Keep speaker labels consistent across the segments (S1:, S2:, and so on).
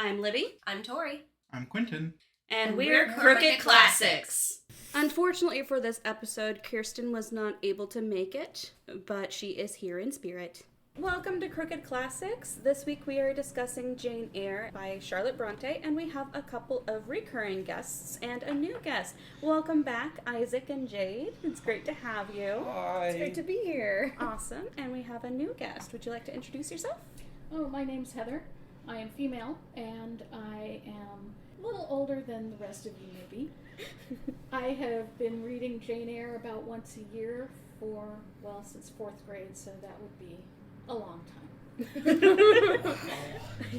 S1: I'm Libby.
S2: I'm Tori.
S3: I'm Quentin.
S1: And we're Crooked Classics. Unfortunately for this episode, Kirsten was not able to make it, but she is here in spirit. Welcome to Crooked Classics. This week we are discussing Jane Eyre by Scarlet Bronte, and we have a couple of recurring guests and a new guest. Welcome back, Isaac and Jade. It's great to have you.
S3: Hi.
S4: It's great to be here.
S1: Awesome. And we have a new guest. Would you like to introduce yourself?
S5: Oh, my name's Heather. I am female, and I am a little older than the rest of you, maybe. I have been reading Jane Eyre about once a year since 4th grade, so that would be a long time.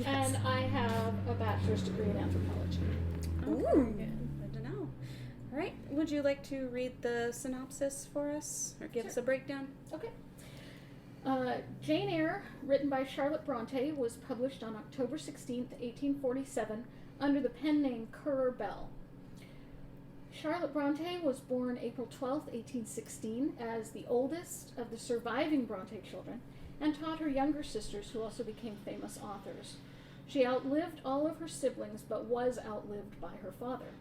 S5: And I have a bachelor's degree in anthropology.
S1: Ooh, good to know. All right, would you like to read the synopsis for us, or give us a breakdown?
S5: Okay. Jane Eyre, written by Scarlet Bronte, was published on October 16th, 1847, under the pen name Currer Bell. Scarlet Bronte was born April 12th, 1816, as the oldest of the surviving Bronte children, and taught her younger sisters, who also became famous authors. She outlived all of her siblings, but was outlived by her father.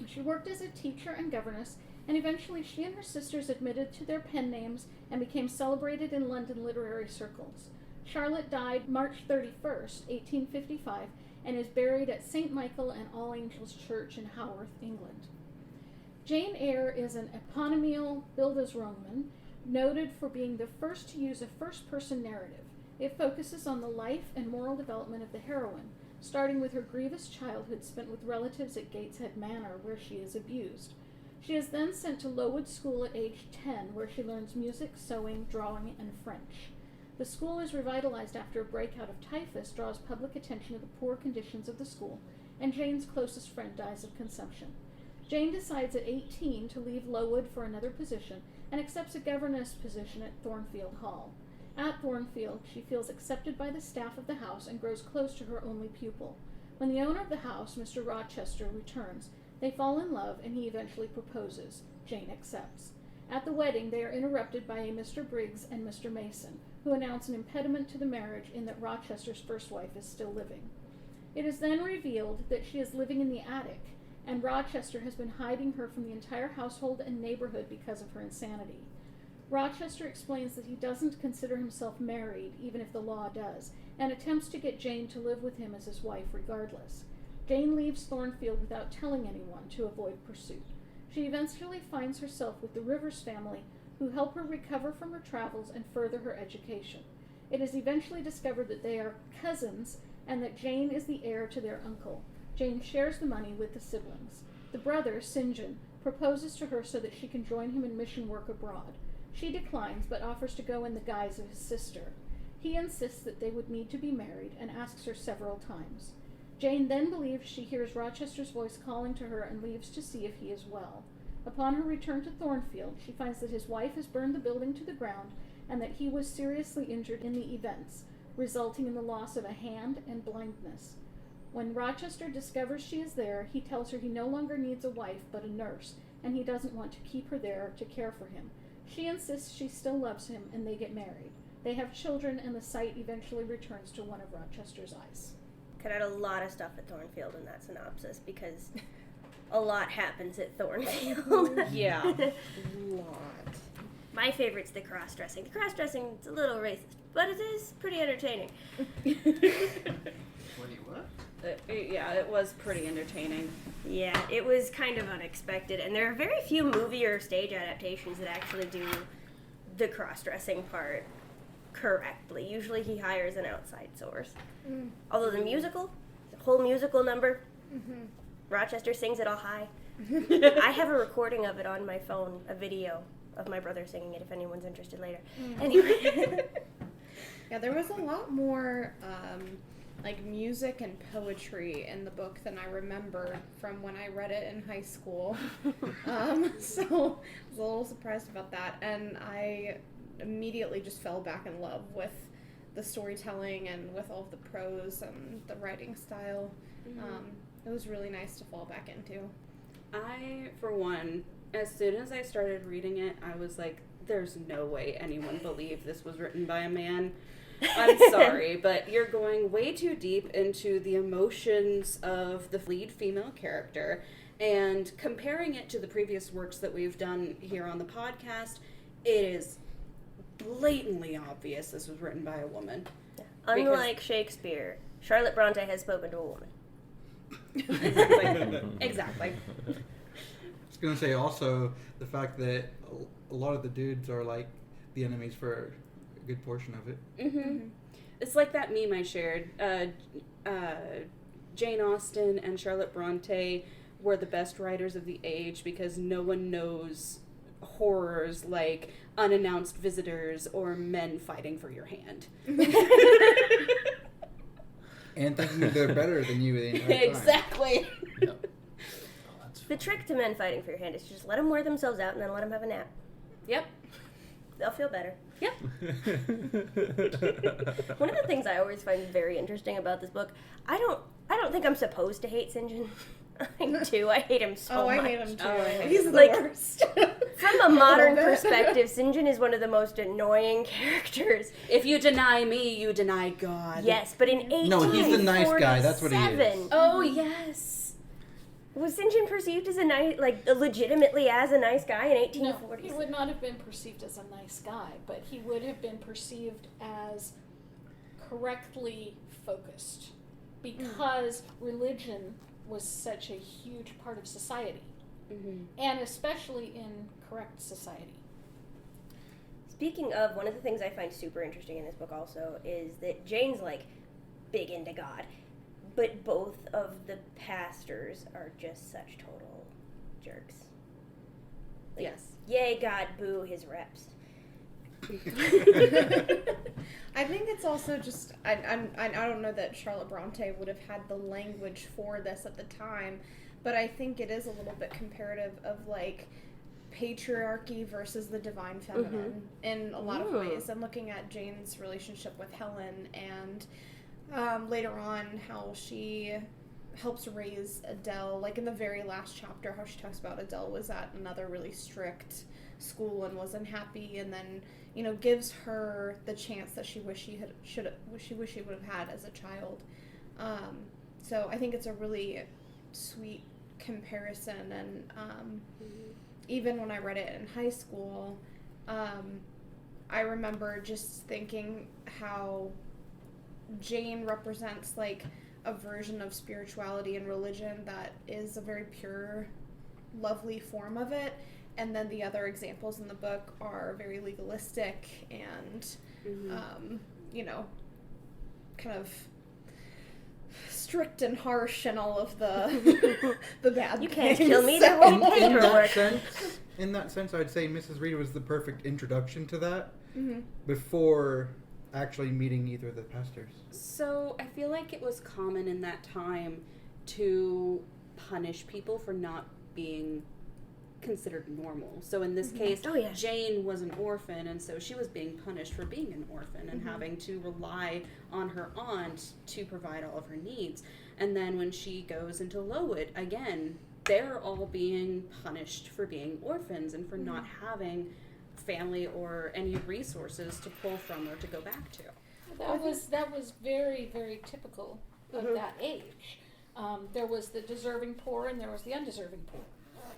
S5: She worked as a teacher and governess, and eventually she and her sisters admitted to their pen names and became celebrated in London literary circles. Charlotte died March 31st, 1855, and is buried at St. Michael and All Angels Church in Haworth, England. Jane Eyre is an eponymial Bildungsroman, noted for being the first to use a first-person narrative. It focuses on the life and moral development of the heroine, starting with her grievous childhood spent with relatives at Gateshead Manor, where she is abused. She is then sent to Lowood School at age 10, where she learns music, sewing, drawing, and French. The school is revitalized after a breakout of typhus draws public attention to the poor conditions of the school, and Jane's closest friend dies of consumption. Jane decides at 18 to leave Lowood for another position and accepts a governess position at Thornfield Hall. At Thornfield, she feels accepted by the staff of the house and grows close to her only pupil. When the owner of the house, Mr. Rochester, returns, they fall in love and he eventually proposes. Jane accepts. At the wedding, they are interrupted by a Mr. Briggs and Mr. Mason, who announce an impediment to the marriage in that Rochester's first wife is still living. It is then revealed that she is living in the attic, and Rochester has been hiding her from the entire household and neighborhood because of her insanity. Rochester explains that he doesn't consider himself married, even if the law does, and attempts to get Jane to live with him as his wife regardless. Jane leaves Thornfield without telling anyone to avoid pursuit. She eventually finds herself with the Rivers family, who help her recover from her travels and further her education. It is eventually discovered that they are cousins and that Jane is the heir to their uncle. Jane shares the money with the siblings. The brother, St. John, proposes to her so that she can join him in mission work abroad. She declines, but offers to go in the guise of his sister. He insists that they would need to be married and asks her several times. Jane then believes she hears Rochester's voice calling to her and leaves to see if he is well. Upon her return to Thornfield, she finds that his wife has burned the building to the ground and that he was seriously injured in the events, resulting in the loss of a hand and blindness. When Rochester discovers she is there, he tells her he no longer needs a wife but a nurse, and he doesn't want to keep her there to care for him. She insists she still loves him, and they get married. They have children, and the sight eventually returns to one of Rochester's eyes.
S2: Cut out a lot of stuff at Thornfield in that synopsis, because a lot happens at Thornfield.
S1: Yeah.
S4: A lot.
S2: My favorite's the cross-dressing. The cross-dressing is a little racist, but it is pretty entertaining.
S3: What?
S1: Yeah, it was pretty entertaining.
S2: Yeah, it was kind of unexpected, and there are very few movie or stage adaptations that actually do the cross-dressing part correctly. Usually he hires an outside source. Although the whole musical number, Rochester sings it all high. I have a recording of it on my phone, a video of my brother singing it, if anyone's interested later. Anyway.
S4: Yeah, there was a lot more music and poetry in the book than I remembered from when I read it in high school. So I was a little surprised about that, and I immediately just fell back in love with the storytelling and with all of the prose and the writing style. It was really nice to fall back into.
S1: I, for one, as soon as I started reading it, I was like, there's no way anyone believed this was written by a man. I'm sorry, but you're going way too deep into the emotions of the lead female character and comparing it to the previous works that we've done here on the podcast. It is blatantly obvious this was written by a woman.
S2: Yeah. Unlike Shakespeare, Charlotte Bronte has spoken to a woman.
S1: Exactly.
S3: I was going to say also the fact that a lot of the dudes are like the enemies for a good portion of it.
S1: Mm-hmm. It's like that meme I shared. Jane Austen and Charlotte Bronte were the best writers of the age because no one knows horrors like unannounced visitors or men fighting for your hand.
S3: And thinking they're better than you the entire time.
S1: Exactly.
S6: Yep.
S2: The trick to men fighting for your hand is just let them wear themselves out and then let them have a nap.
S1: Yep.
S2: They'll feel better.
S1: Yep.
S2: One of the things I always find very interesting about this book, I don't think I'm supposed to hate St. John. I do. I hate him so much.
S4: I hate him too.
S1: Oh,
S4: He's the
S2: like,
S4: worst.
S2: From a modern perspective, St. John is one of the most annoying characters.
S1: If you deny me, you deny God.
S2: Yes, but in 1847...
S3: No, he's the nice guy. That's what he is.
S1: Oh, yes.
S2: Was St. John perceived as a nice, legitimately as a nice guy in 1840s?
S5: No, he would not have been perceived as a nice guy, but he would have been perceived as correctly focused because religion was such a huge part of society, and especially in correct society.
S2: Speaking of, one of the things I find super interesting in this book also is that Jane's, big into God, but both of the pastors are just such total jerks.
S1: Yes.
S2: Yay, God, boo his reps.
S4: I think it's also just I don't know that Charlotte Bronte would have had the language for this at the time, but I think it is a little bit comparative of patriarchy versus the divine feminine in a lot of ways, and looking at Jane's relationship with Helen and later on how she helps raise Adele, in the very last chapter, how she talks about Adele was at another really strict school and was unhappy, and then gives her the chance that she wish she would have had as a child. So I think it's a really sweet comparison, and even when I read it in high school, I remember just thinking how Jane represents a version of spirituality and religion that is a very pure, lovely form of it. And then the other examples in the book are very legalistic and, kind of strict and harsh and all of the the bad
S2: You
S4: things.
S2: can't kill me, there won't be paperwork.
S3: In that sense, I'd say Mrs. Reed was the perfect introduction to that before actually meeting either of the pastors.
S1: So I feel like it was common in that time to punish people for not being considered normal. So in this case, Jane was an orphan, and so she was being punished for being an orphan and having to rely on her aunt to provide all of her needs. And then when she goes into Lowood, again, they're all being punished for being orphans and for not having family or any resources to pull from or to go back to.
S5: That was very, very typical of that age. There was the deserving poor and there was the undeserving poor.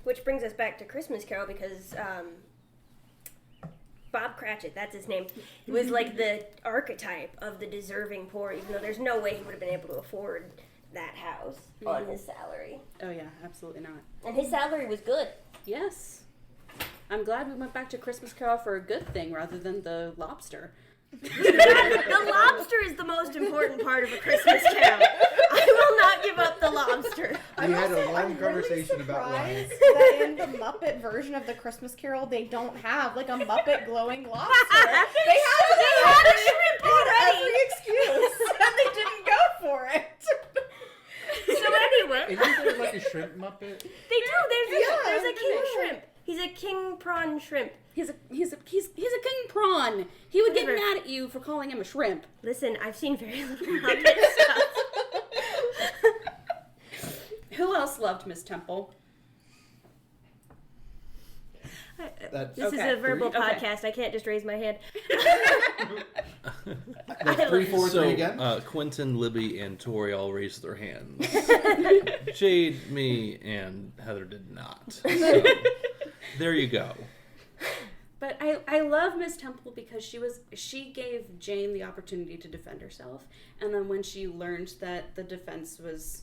S2: Which brings us back to Christmas Carol, because Bob Cratchit, that's his name, was the archetype of the deserving poor, even though there's no way he would have been able to afford that house on his salary.
S1: Oh yeah, absolutely not.
S2: And his salary was good.
S1: Yes. I'm glad we went back to Christmas Carol for a good thing rather than the lobster.
S2: The lobster is the most important part of A Christmas Carol. I will not give up the lobster.
S3: We had a long conversation about why.
S4: That in the Muppet version of the Christmas Carol, they don't have a Muppet glowing lobster. They had
S2: a shrimp already.
S4: Every excuse, and they didn't go for it.
S2: So anyway,
S3: Isn't there a shrimp Muppet?
S2: They do. There's a king shrimp. He's a king prawn shrimp.
S1: He's a king prawn. He would get mad at you for calling him a shrimp.
S2: Listen, I've seen very little Muppet stuff.
S1: Who else loved Miss Temple?
S2: This is a verbal podcast. I can't just raise my hand.
S3: Like 3, 4, 3 again?
S6: Quentin, Libby, and Tori all raised their hands. Jade, me, and Heather did not. So, there you go.
S1: But I love Miss Temple because she gave Jane the opportunity to defend herself, and then when she learned that the defense was,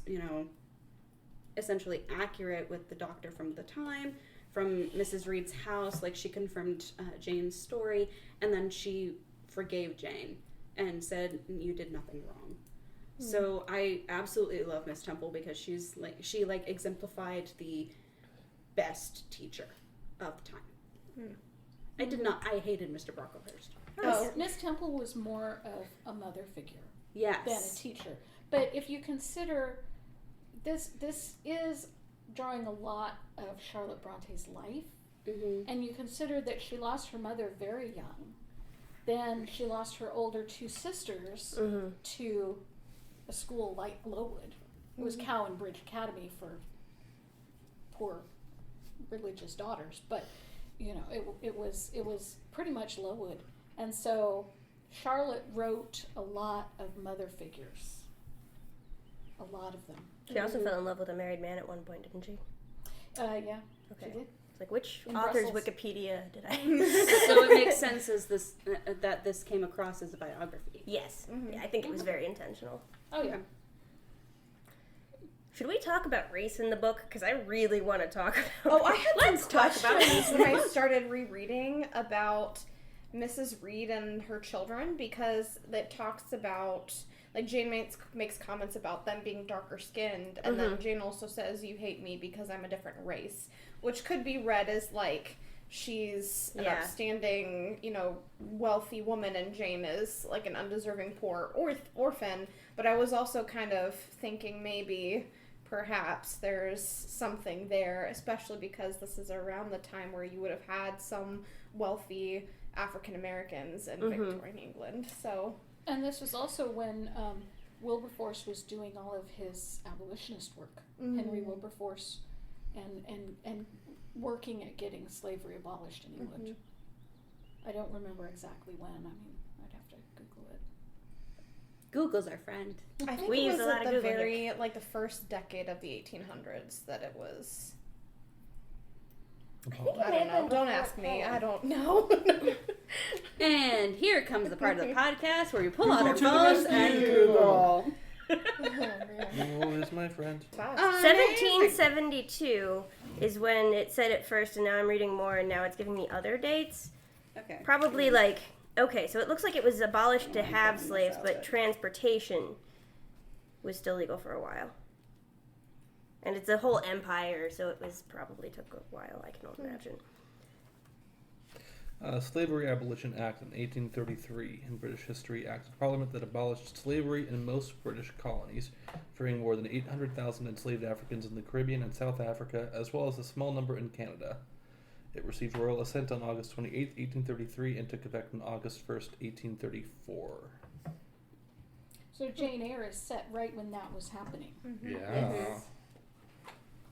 S1: essentially accurate with the doctor from the time, from Mrs. Reed's house, like she confirmed Jane's story, and then she forgave Jane and said, you did nothing wrong. So I absolutely love Miss Temple because she exemplified the best teacher of the time. I hated Mr. Brocklehurst.
S5: Oh, Miss Temple was more of a mother figure than a teacher. But if you consider this is drawing a lot of Charlotte Bronte's life, and you consider that she lost her mother very young, then she lost her older 2 sisters to a school like Lowood. It was Cowan Bridge Academy for poor religious daughters, but it was pretty much Lowood. And so Charlotte wrote a lot of mother figures. A lot of them.
S2: She also fell in love with a married man at one point, didn't she?
S5: Yeah.
S2: Okay.
S5: She did.
S2: It's like, which
S5: In
S2: author's
S5: Brussels.
S2: Wikipedia did I...
S1: So it makes sense that this came across as a biography.
S2: Yes. Yeah, I think it was very intentional.
S5: Oh, yeah.
S2: Should we talk about race in the book? Because I really want to talk about
S4: Oh, I had
S2: Let's
S4: some
S2: talk about
S4: questions when I started rereading about Mrs. Reed and her children, because it talks about, like, Jane makes comments about them being darker skinned, and then Jane also says, you hate me because I'm a different race, which could be read as, like, she's an upstanding, wealthy woman, and Jane is, like, an undeserving poor orphan. But I was also kind of thinking maybe perhaps there's something there, especially because this is around the time where you would have had some wealthy African Americans in Victorian England. So,
S5: and this was also when Wilberforce was doing all of his abolitionist work. Henry Wilberforce, and working at getting slavery abolished in England. I don't remember exactly when. I mean, I'd have to Google it.
S1: Google's our friend.
S4: I think
S2: We
S4: it
S2: use
S4: was
S2: a lot
S4: at
S2: of
S4: the
S2: Google
S4: like the first decade of the 1800s that it was. I don't know. Don't ask me. I don't know.
S1: And here comes the part of the podcast where we pull out our
S3: Google to the
S1: phones and
S3: rescue.
S1: Google.
S6: Google is my friend.
S2: 1772 is when it said it first, and now I'm reading more, and now it's giving me other dates.
S1: Okay.
S2: Probably so it looks like it was abolished to have slaves, but transportation was still legal for a while. And it's a whole empire, so it probably took a while, I can imagine.
S6: Slavery Abolition Act in 1833 in British history, act of Parliament that abolished slavery in most British colonies, freeing more than 800,000 enslaved Africans in the Caribbean and South Africa, as well as a small number in Canada. It received royal assent on August 28, 1833, and took effect on August 1st, 1834.
S5: So Jane Eyre is set right when that was happening.
S6: Yeah.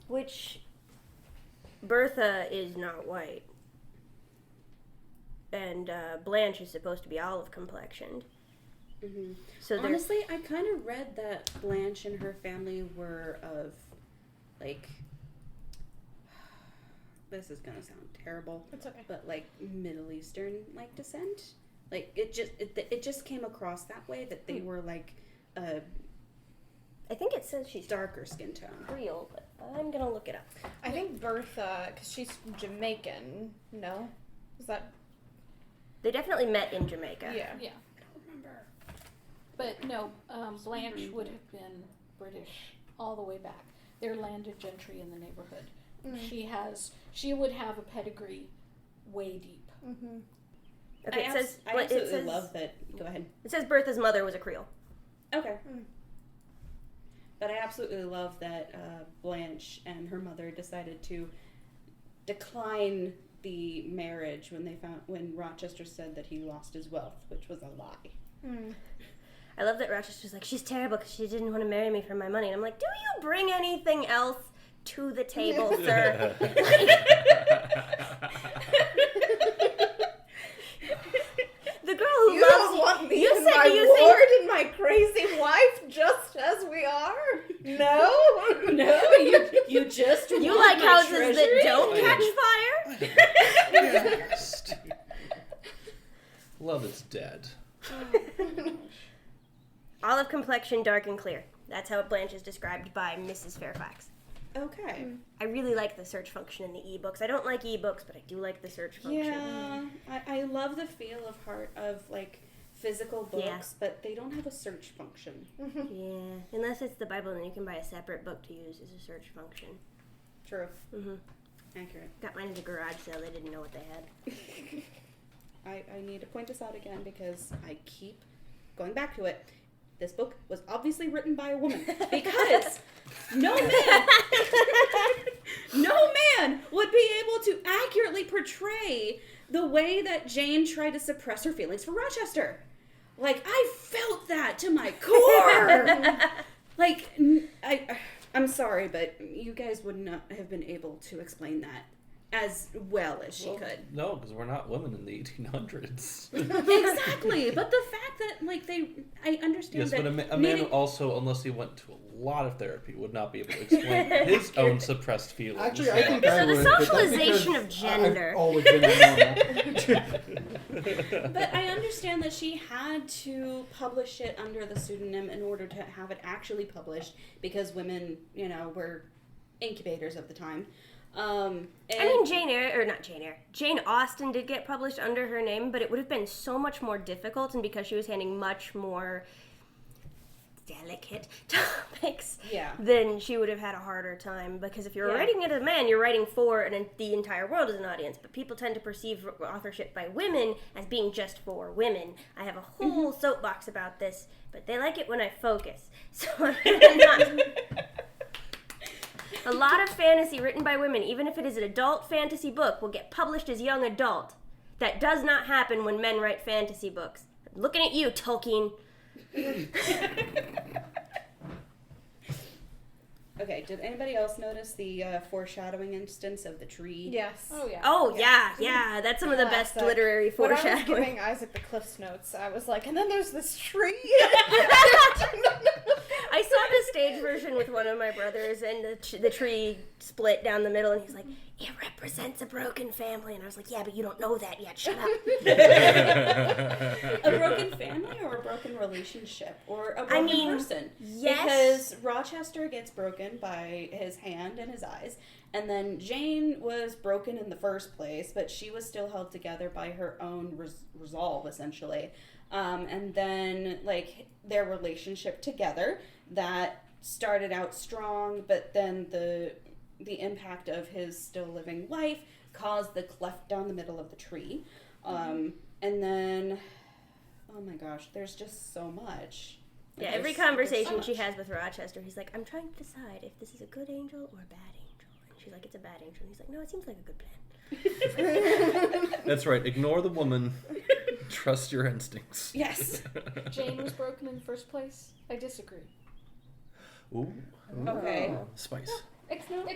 S2: Which, Bertha is not white. And Blanche is supposed to be olive complexioned. So
S1: honestly, I kind of read that Blanche and her family were of, like, this is gonna sound terrible.
S4: It's okay.
S1: But like Middle Eastern like descent. Like it just came across that way that they were like
S2: I think it says she's
S1: darker skin tone.
S2: Creole, but I'm gonna look it up.
S4: I think Bertha, because she's Jamaican. No, is that?
S2: They definitely met in Jamaica.
S5: Yeah.
S1: I don't remember.
S5: But no, Blanche would have been British all the way back. They're landed gentry in the neighborhood. She would have a pedigree way deep.
S2: Okay,
S1: I absolutely love that. Go ahead.
S2: It says Bertha's mother was a Creole.
S1: Okay. But I absolutely love that Blanche and her mother decided to decline the marriage when Rochester said that he lost his wealth, which was a lie.
S2: I love that Rochester's like, she's terrible because she didn't want to marry me for my money. And I'm like, do you bring anything else to the table, sir? The girl who
S4: You don't want me in my
S2: do you
S4: ward
S2: think?
S4: and my crazy wife just as we are? No?
S1: No, you just
S2: You
S1: want
S2: like
S1: my
S2: houses
S1: treasury?
S2: that don't
S6: I
S2: catch fire?
S6: Yes. Love is dead.
S2: Olive complexion, dark and clear. That's how Blanche is described by Mrs. Fairfax.
S1: Okay.
S2: I really like the search function in the ebooks. I don't like ebooks, but I do like the search function.
S1: Yeah, I love the feel of like physical books,
S2: Yeah.
S1: but they don't have a search function.
S2: Yeah, unless it's the Bible, then you can buy a separate book to use as a search function.
S1: True.
S2: Mm-hmm.
S1: Accurate.
S2: Got mine at a garage sale. They didn't know what they had.
S1: I need to point this out again because I keep going back to it. This book was obviously written by a woman because no man would be able to accurately portray the way that Jane tried to suppress her feelings for Rochester. Like, I felt that to my core. Like, I'm sorry, but you guys would not have been able to explain that as well as she could.
S6: No, because we're not women in the 1800s.
S1: Exactly, but the fact that, like, I understand
S6: Yes,
S1: that...
S6: but a man also, unless he went to a lot of therapy, would not be able to explain his own suppressed feelings.
S3: Actually, I think I
S2: So the
S3: would. but that's
S2: socialization
S3: because
S2: of gender.
S3: I've always been normal.
S1: But I understand that she had to publish it under the pseudonym in order to have it actually published because women, were incubators of the time. And
S2: I mean, Jane Austen did get published under her name, but it would have been so much more difficult, and because she was handling much more delicate topics, then she would have had a harder time, because if you're writing it as a man, you're writing for the entire world as an audience, but people tend to perceive authorship by women as being just for women. I have a whole soapbox about this, but they like it when I focus, so I'm not... A lot of fantasy written by women, even if it is an adult fantasy book, will get published as young adult. That does not happen when men write fantasy books. I'm looking at you, Tolkien.
S1: Okay, did anybody else notice the foreshadowing instance of the tree?
S4: Yes.
S5: Oh, yeah.
S2: Oh, yeah. That's some of the best
S4: Classic.
S2: literary
S4: When I was
S2: foreshadowing.
S4: giving Isaac the Cliff's Notes, I was like, and then there's this tree.
S2: I saw the stage version with one of my brothers, and the tree split down the middle, and he's like, it represents a broken family. And I was like, yeah, but you don't know that yet. Shut up.
S1: A broken family or a broken relationship? Or a broken person?
S2: Yes.
S1: Because Rochester gets broken by his hand and his eyes, and then Jane was broken in the first place, but she was still held together by her own resolve, essentially. And then, like, their relationship together that started out strong, but then the impact of his still living life caused the cleft down the middle of the tree. And then, oh my gosh, there's just so much.
S2: Yeah, every conversation she has with Rochester, he's like, I'm trying to decide if this is a good angel or a bad angel. And she's like, it's a bad angel. And he's like, no, it seems like a good plan.
S6: That's right. Ignore the woman. Trust your instincts.
S1: Yes.
S5: Jane was broken in the first place. I disagree.
S6: Ooh.
S1: Okay.
S6: Spice.
S5: Explain.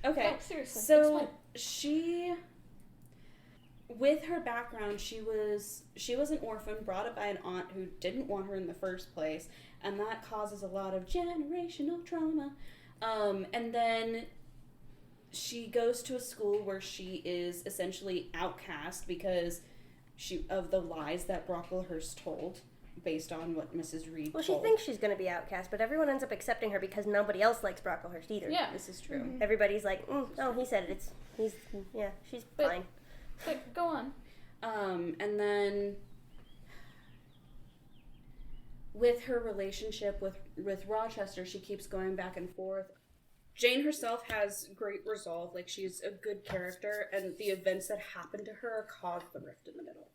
S1: Okay.
S5: No, seriously.
S1: So
S5: explain.
S1: she, with her background, she was an orphan brought up by an aunt who didn't want her in the first place, and that causes a lot of generational trauma. And then she goes to a school where she is essentially outcast because of the lies that Brocklehurst told, based on what Mrs. Reed
S2: Well,
S1: told.
S2: she thinks she's going to be outcast, but everyone ends up accepting her because nobody else likes Brocklehurst either.
S5: Yeah.
S1: This is true.
S2: Everybody's like, oh, he said it. She's
S5: But-
S2: fine.
S5: But go on.
S1: And then with her relationship with Rochester, she keeps going back and forth. Jane herself has great resolve, like she's a good character, and the events that happened to her caused the rift in the middle.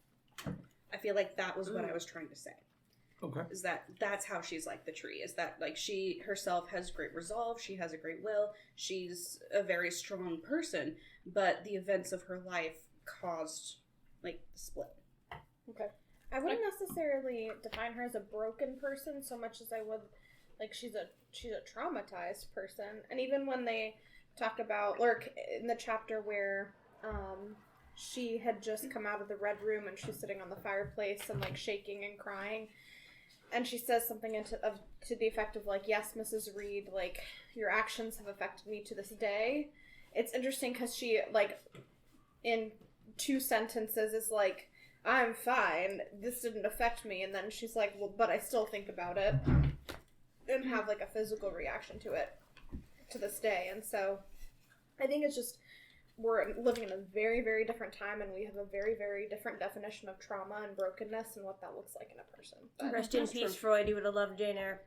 S1: I feel like that was what I was trying to say.
S6: Okay.
S1: Is that's how she's like the tree, is that like she herself has great resolve, she has a great will, she's a very strong person, but the events of her life caused like the split.
S4: Okay. I wouldn't necessarily define her as a broken person so much as I would, like, she's a traumatized person. And even when they talk about, or in the chapter where she had just come out of the red room and she's sitting on the fireplace and like shaking and crying, and she says something to the effect of, like, yes, Mrs. Reed, like, your actions have affected me to this day. It's interesting because she, like, in 2 sentences is like, I'm fine, this didn't affect me, and then she's like, well, but I still think about it, and have, like, a physical reaction to it to this day. And so I think it's just, we're living in a very, very different time, and we have a very, very different definition of trauma and brokenness and what that looks like in a person. But
S2: rest in peace, Freud. You would have loved Jane Eyre.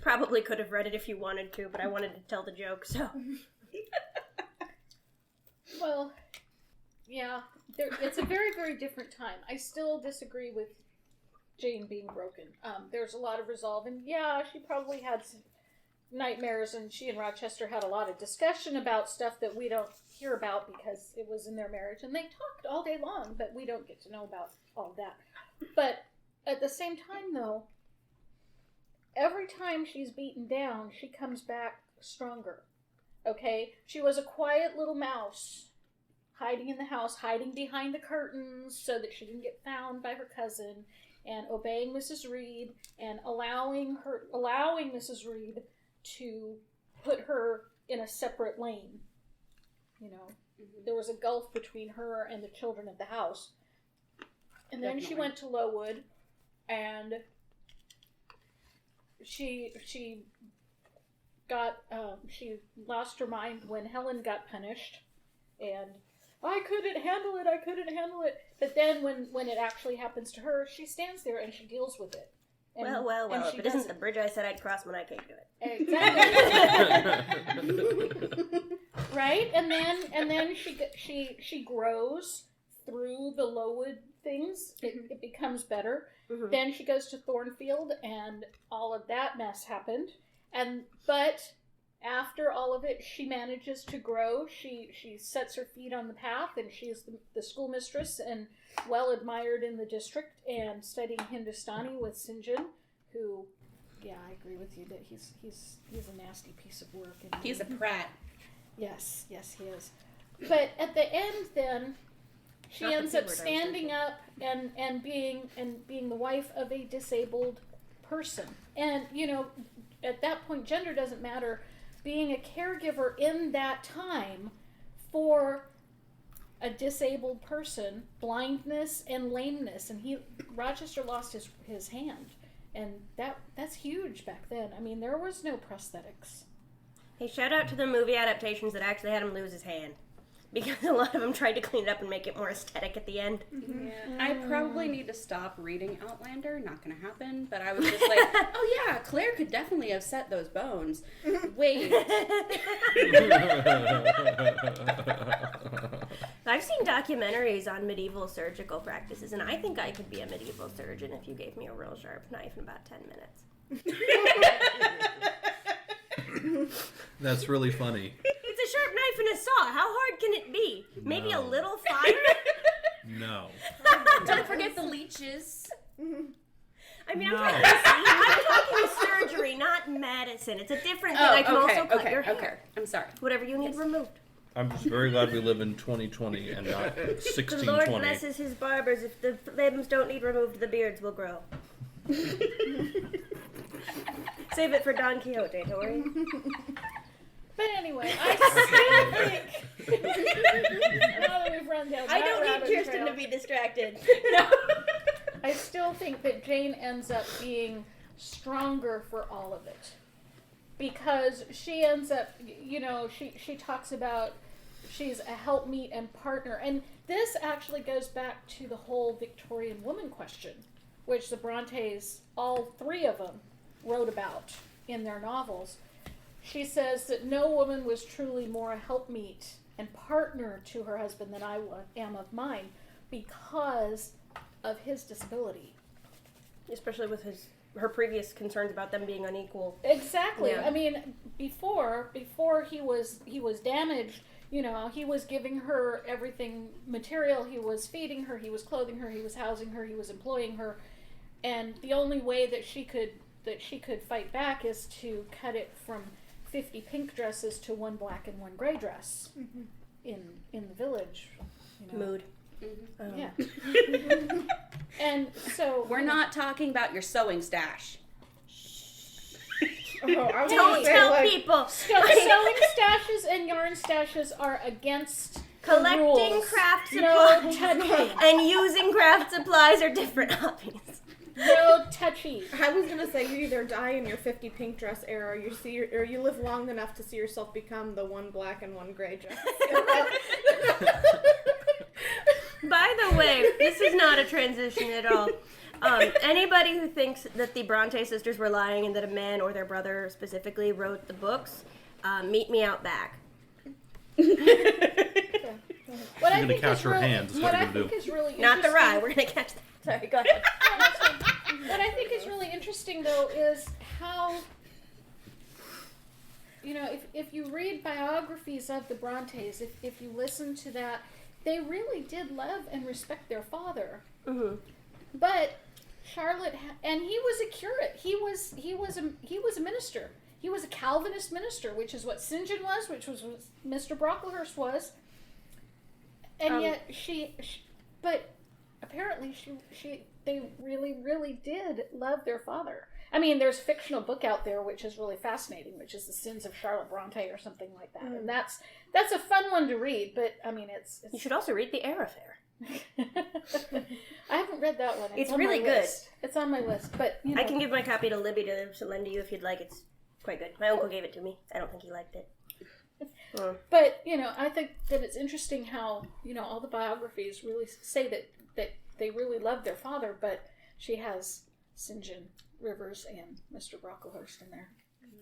S2: Probably could have read it if you wanted to, but I wanted to tell the joke, so.
S5: Well, yeah, it's a very, very different time. I still disagree with Jane being broken. There's a lot of resolve, and yeah, she probably had some nightmares, and she and Rochester had a lot of discussion about stuff that we don't hear about because it was in their marriage, and they talked all day long, but we don't get to know about all that. But at the same time, though, every time she's beaten down, she comes back stronger. Okay? She was a quiet little mouse, hiding in the house, hiding behind the curtains so that she didn't get found by her cousin, and obeying Mrs. Reed, and allowing Mrs. Reed to put her in a separate lane. You know, there was a gulf between her and the children of the house. And then she went to Lowood, and she lost her mind when Helen got punished, and I couldn't handle it. But then when it actually happens to her, she stands there and she deals with it. And,
S2: well, if it isn't the bridge I said I'd cross when I came to it.
S5: Exactly. Right? And then she grows through the Lowood things. It becomes better. Mm-hmm. Then she goes to Thornfield, and all of that mess happened. But after all of it, she manages to grow. She sets her feet on the path, and she's the schoolmistress and well admired in the district, and studying Hindustani with St. John, who, yeah, I agree with you that he's a nasty piece of work. And
S1: he's a prat.
S5: Yes, he is. But at the end, then she ends up standing up and being the wife of a disabled person. And you know, at that point, gender doesn't matter. Being a caregiver in that time for a disabled person, blindness and lameness, and Rochester lost his hand, and that's huge back then. I mean, there was no prosthetics.
S2: Hey, shout out to the movie adaptations that actually had him lose his hand, because a lot of them tried to clean it up and make it more aesthetic at the end.
S1: Mm-hmm. Yeah. I probably need to stop reading Outlander. Not gonna happen. But I was just like, oh yeah, Claire could definitely have set those bones. Wait.
S2: I've seen documentaries on medieval surgical practices, and I think I could be a medieval surgeon if you gave me a real sharp knife in about 10 minutes.
S6: That's really funny.
S2: It's a sharp knife and a saw. How hard can it be? Maybe a little fire?
S6: No.
S1: Don't forget the leeches.
S2: I mean, I'm talking surgery, not medicine. It's a different thing. I can also cut your hair.
S1: Okay. I'm sorry.
S2: Whatever you need removed.
S6: I'm just very glad we live in 2020 and not 1620.
S2: The Lord blesses his barbers. If the limbs don't need removed, the beards will grow. Save it for Don Quixote, Tori.
S5: But anyway, I still think now that we've run down that
S2: I don't
S5: rabbit
S2: need Kirsten
S5: trail,
S2: to be distracted.
S5: No. I still think that Jane ends up being stronger for all of it. Because she ends up, you know, she talks about she's a helpmeet and partner. And this actually goes back to the whole Victorian woman question, which the Brontes, all 3 of them, wrote about in their novels. She says that no woman was truly more a helpmeet and partner to her husband than I am of mine, because of his disability.
S2: Especially with her previous concerns about them being unequal.
S5: Exactly.
S2: Yeah.
S5: I mean, before he was damaged, you know, he was giving her everything material, he was feeding her, he was clothing her, he was housing her, he was employing her, and the only way that she could fight back is to cut it from 50 pink dresses to 1 black and 1 gray dress in the village. You know.
S2: Mood.
S5: Yeah. And so
S1: We're not talking about your sewing stash.
S4: Oh, I was
S2: Don't
S4: gonna say,
S2: tell
S4: like,
S2: people.
S5: sewing stashes and yarn stashes are against
S2: Collecting
S5: rules.
S2: craft
S5: No
S2: supplies
S5: touchy.
S2: and using craft supplies are different hobbies.
S5: No touchy.
S4: I was gonna say you either die in your 50 pink dress era, or you live long enough to see yourself become the one black and one gray dress.
S2: By the way, this is not a transition at all. Anybody who thinks that the Bronte sisters were lying and that a man or their brother specifically wrote the books, meet me out back.
S5: What I
S7: You're gonna
S5: think
S7: catch
S5: is
S7: her
S5: really,
S7: hands, is
S5: what
S7: what
S5: I
S7: you're gonna
S5: think
S7: do.
S5: is really
S2: Not the
S5: interesting-
S2: rye. We're gonna catch that. Sorry, go ahead.
S5: What I think is really interesting, though, is how, if you read biographies of the Brontes, if you listen to that, they really did love and respect their father.
S2: Mm-hmm.
S5: But Charlotte, and he was a curate. He was a minister. He was a Calvinist minister, which is what St. John was, which was what Mr. Brocklehurst was. And yet but apparently they really, really did love their father. I mean, there's a fictional book out there which is really fascinating, which is The Sins of Charlotte Bronte or something like that. And that's a fun one to read, but I mean, it's
S2: You should also read the Eyre Affair.
S5: I haven't read that one.
S2: It's
S5: on
S2: really
S5: my
S2: good.
S5: list. It's on my list, but
S2: I can give my copy to Libby to lend to you if you'd like. It's quite good. My uncle gave it to me. I don't think he liked it.
S5: But I think that it's interesting how all the biographies really say that they really love their father, but she has St. John Rivers and Mr. Brocklehurst in there.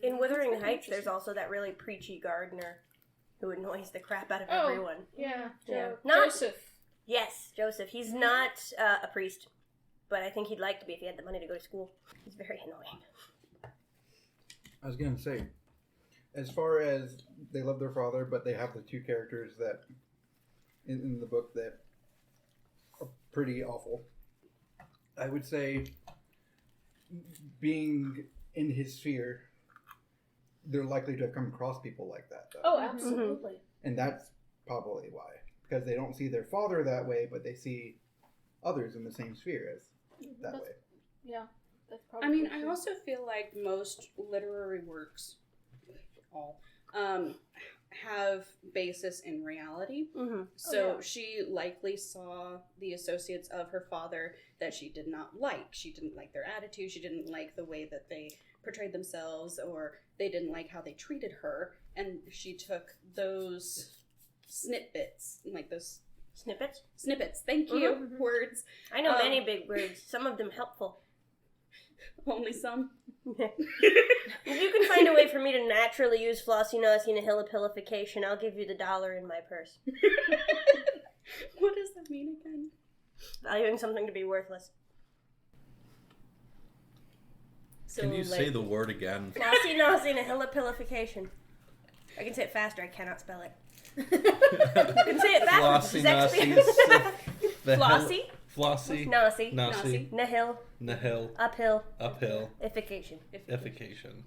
S2: In Wuthering Heights, there's also that really preachy gardener who annoys the crap out of everyone.
S5: Yeah,
S2: Yeah.
S5: Joseph.
S2: Yes, Joseph. He's not a priest, but I think he'd like to be if he had the money to go to school. He's very annoying.
S3: I was gonna say, as far as they love their father, but they have the two characters that in the book that are pretty awful. I would say, being in his sphere, they're likely to have come across people like that, though.
S5: Oh, absolutely.
S3: And that's probably why. Because they don't see their father that way, but they see others in the same sphere as that way.
S5: Yeah, that's probably
S1: I mean,
S5: true.
S1: I also feel like most literary works, all, have basis in reality.
S2: Mm-hmm.
S1: So she likely saw the associates of her father that she did not like. She didn't like their attitude. She didn't like the way that they portrayed themselves, or they didn't like how they treated her. And she took those snippets, like those
S2: Snippets?
S1: thank you, words,
S2: I know many big words, some of them helpful.
S1: only some.
S2: If you can find a way for me to naturally use flossy, nosy, nihilipilification, I'll give you the $1 in my purse.
S1: What does that mean again?
S2: Valuing something to be worthless.
S1: So,
S7: Can you say the word again?
S2: Flossy, nosy, nihilipilification. I can say it faster, I cannot spell it. You can say it backwards.
S6: Flossy,
S2: It's actually
S6: nosy,
S2: flossy,
S6: Flossy,
S2: nosy,
S6: nosy,
S2: nihil,
S6: nihil,
S2: uphill,
S6: uphill,
S2: ification.
S6: effication.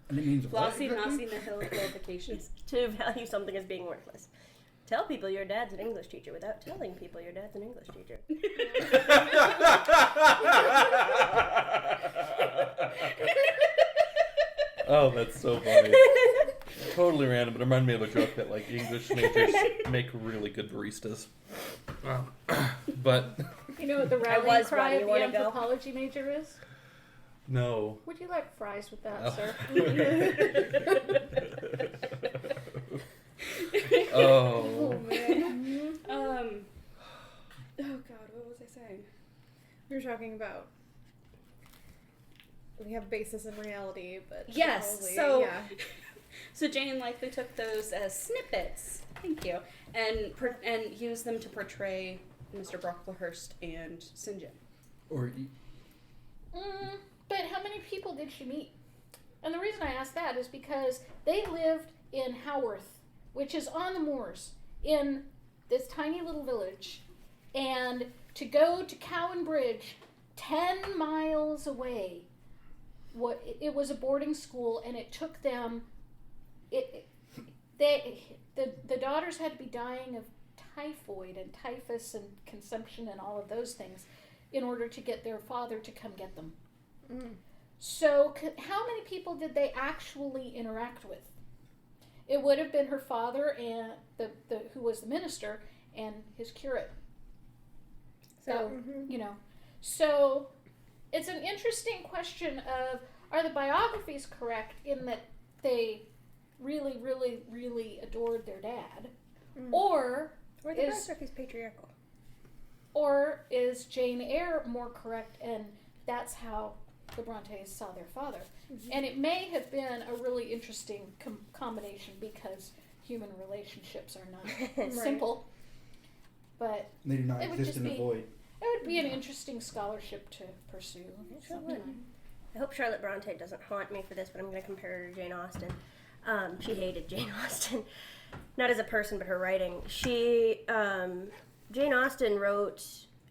S3: And it means
S1: Flossy,
S3: what?
S1: nosy, nihilipilification.
S2: To value something as being worthless. Tell people your dad's an English teacher without telling people your dad's an English teacher.
S6: Oh, that's so funny. Totally random, but it reminded me of a joke that like English majors make really good baristas. But
S5: You know what the
S2: I
S5: rallying
S2: was
S5: cry
S2: one. You
S5: of the
S2: wanna go?
S5: anthropology major is?
S6: no.
S5: Would you like fries with that,
S6: Oh.
S5: sir?
S6: Oh.
S1: Man. Oh God, what was I saying?
S4: We were talking about we have basis in reality, but
S1: Yes,
S4: probably,
S1: so-
S4: yeah.
S1: So Jane likely took those as snippets. Thank you, and used them to portray Mr. Brocklehurst and St. John.
S3: Or
S5: But how many people did she meet? And the reason I ask that is because they lived in Haworth, which is on the moors, in this tiny little village. And to go to Cowan Bridge, 10 miles away, it was a boarding school, and it took them... The daughters had to be dying of typhoid and typhus and consumption and all of those things. in order to get their father to come get them. So how many people did they actually interact with? It would have been her father and who was the minister and his curate. So, so it's an interesting question of, are the biographies correct in that they really, really, really adored their dad? Or
S2: the biography's patriarchal?
S5: Or is Jane Eyre more correct, and that's how the Brontes saw their father? And it may have been a really interesting combination, because human relationships are not simple. But
S3: they do not exist in the void.
S5: It would be an interesting scholarship to pursue.
S2: It sure would. I hope Charlotte Bronte doesn't haunt me for this, but I'm going to compare her to Jane Austen. She hated Jane Austen. Not as a person, but her writing. Jane Austen wrote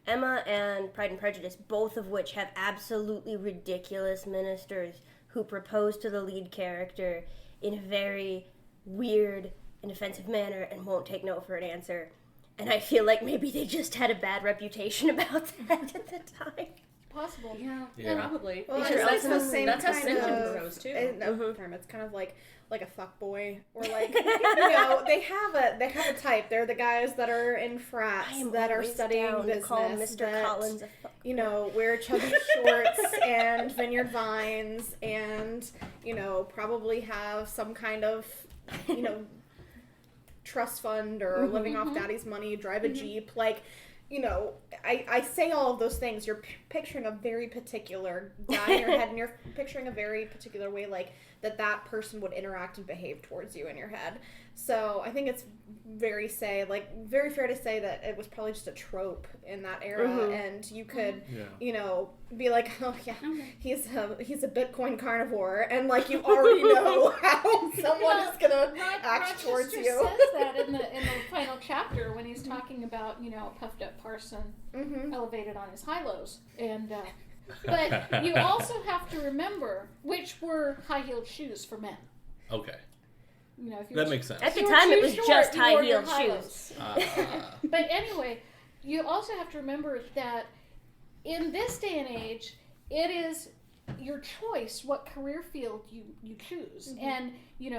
S2: Emma and Pride and Prejudice, both of which have absolutely ridiculous ministers who propose to the lead character in a very weird and offensive manner and won't take no for an answer. And I feel like maybe they just had a bad reputation about that at the time.
S5: Possible.
S1: Yeah. Probably.
S4: Well,
S1: that's
S4: the same
S1: that's how
S4: kind
S1: Synopsis
S4: of
S1: goes too.
S4: It's kind of like a fuckboy, or like they have a type. They're the guys that are in frats that are studying business.
S2: Call Mr. Collins a fuckboy.
S4: Wear chubby shorts and vineyard vines, and probably have some kind of trust fund or living off daddy's money. Drive a Jeep, like. I say all of those things. You're picturing a very particular guy in your head, and you're picturing a very particular way, like, that person would interact and behave towards you in your head. So I think it's very fair to say that it was probably just a trope in that era, and you could, be like, oh yeah, he's a Bitcoin carnivore, and like you already know how someone is gonna act towards you.
S5: Says that in the final chapter when he's talking about a puffed up parson elevated on his high lows, and but you also have to remember which were high heeled shoes for men.
S6: Okay.
S5: If
S6: that makes sense.
S2: At the time, it was just high heeled shoes.
S5: But anyway, you also have to remember that in this day and age, it is your choice what career field you choose. And,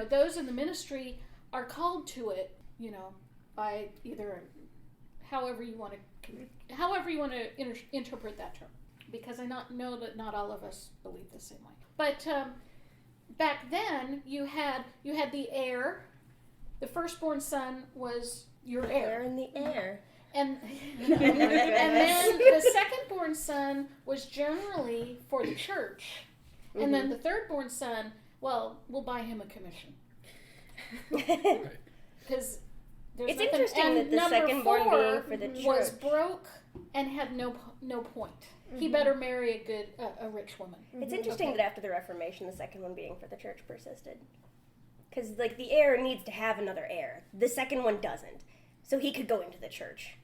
S5: those in the ministry are called to it, by either however you want to interpret that term. Because I know that not all of us believe the same way. But back then, you had the heir. The firstborn son was your heir.
S2: In the air.
S5: And then the secondborn son was generally for the church. And then the thirdborn son, well, we'll buy him a commission. Because
S2: it's interesting that the secondborn being for the church
S5: was broke and had no point. He better marry a rich woman.
S2: It's interesting that after the Reformation, the second one being for the church persisted. Because, like, the heir needs to have another heir. The second one doesn't. So he could go into the church.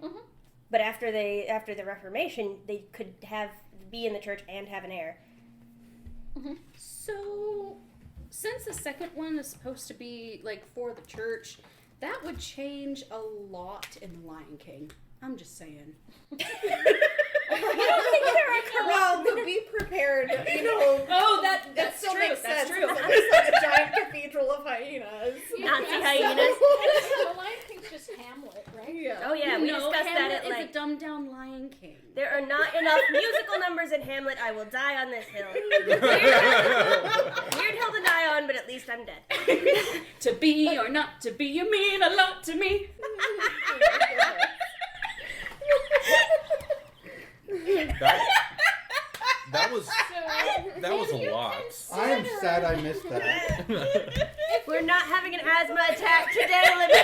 S2: But after the Reformation, they could be in the church and have an heir.
S1: So, since the second one is supposed to be, like, for the church, that would change a lot in The Lion King. I'm just saying.
S4: Well, but be prepared,
S1: Oh, that
S4: still
S1: true.
S4: makes
S1: That's
S4: sense.
S1: true.
S4: It's like a giant cathedral of hyenas.
S2: Nazi hyenas.
S5: The Lion King's just Hamlet, right?
S4: Yeah.
S2: Oh yeah, we discussed
S1: Hamlet
S2: that at
S1: is a dumbed down Lion King.
S2: There are not enough musical numbers in Hamlet. I will die on this hill. Weird hill to die on, but at least I'm dead.
S1: To be or not to be, you mean a lot to me.
S6: That was a lot.
S3: I am sad I missed that.
S2: We're not having an asthma attack today, Libby.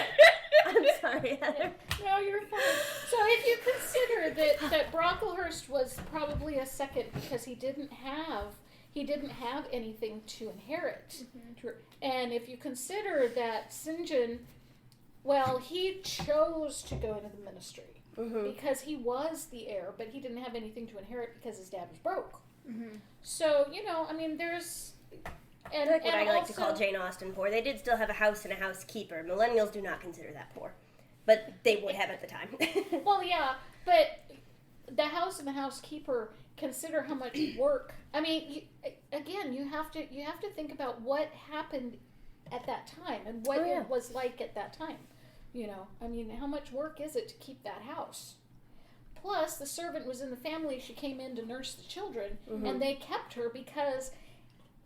S2: I'm sorry, Heather.
S5: No, you're fine. So if you consider that Brocklehurst was probably a second because he didn't have anything to inherit. And if you consider that St. John, well, he chose to go into the ministry. Because he was the heir, but he didn't have anything to inherit because his dad was broke. So, there's...
S2: And like what I like to call Jane Austen poor. They did still have a house and a housekeeper. Millennials do not consider that poor. But they would have at the time.
S5: Well, yeah, but the house and the housekeeper, consider how much work. I mean, you have to think about what happened at that time and what it was like at that time. You know, I mean, how much work is it to keep that house? Plus, the servant was in the family. She came in to nurse the children, and they kept her because,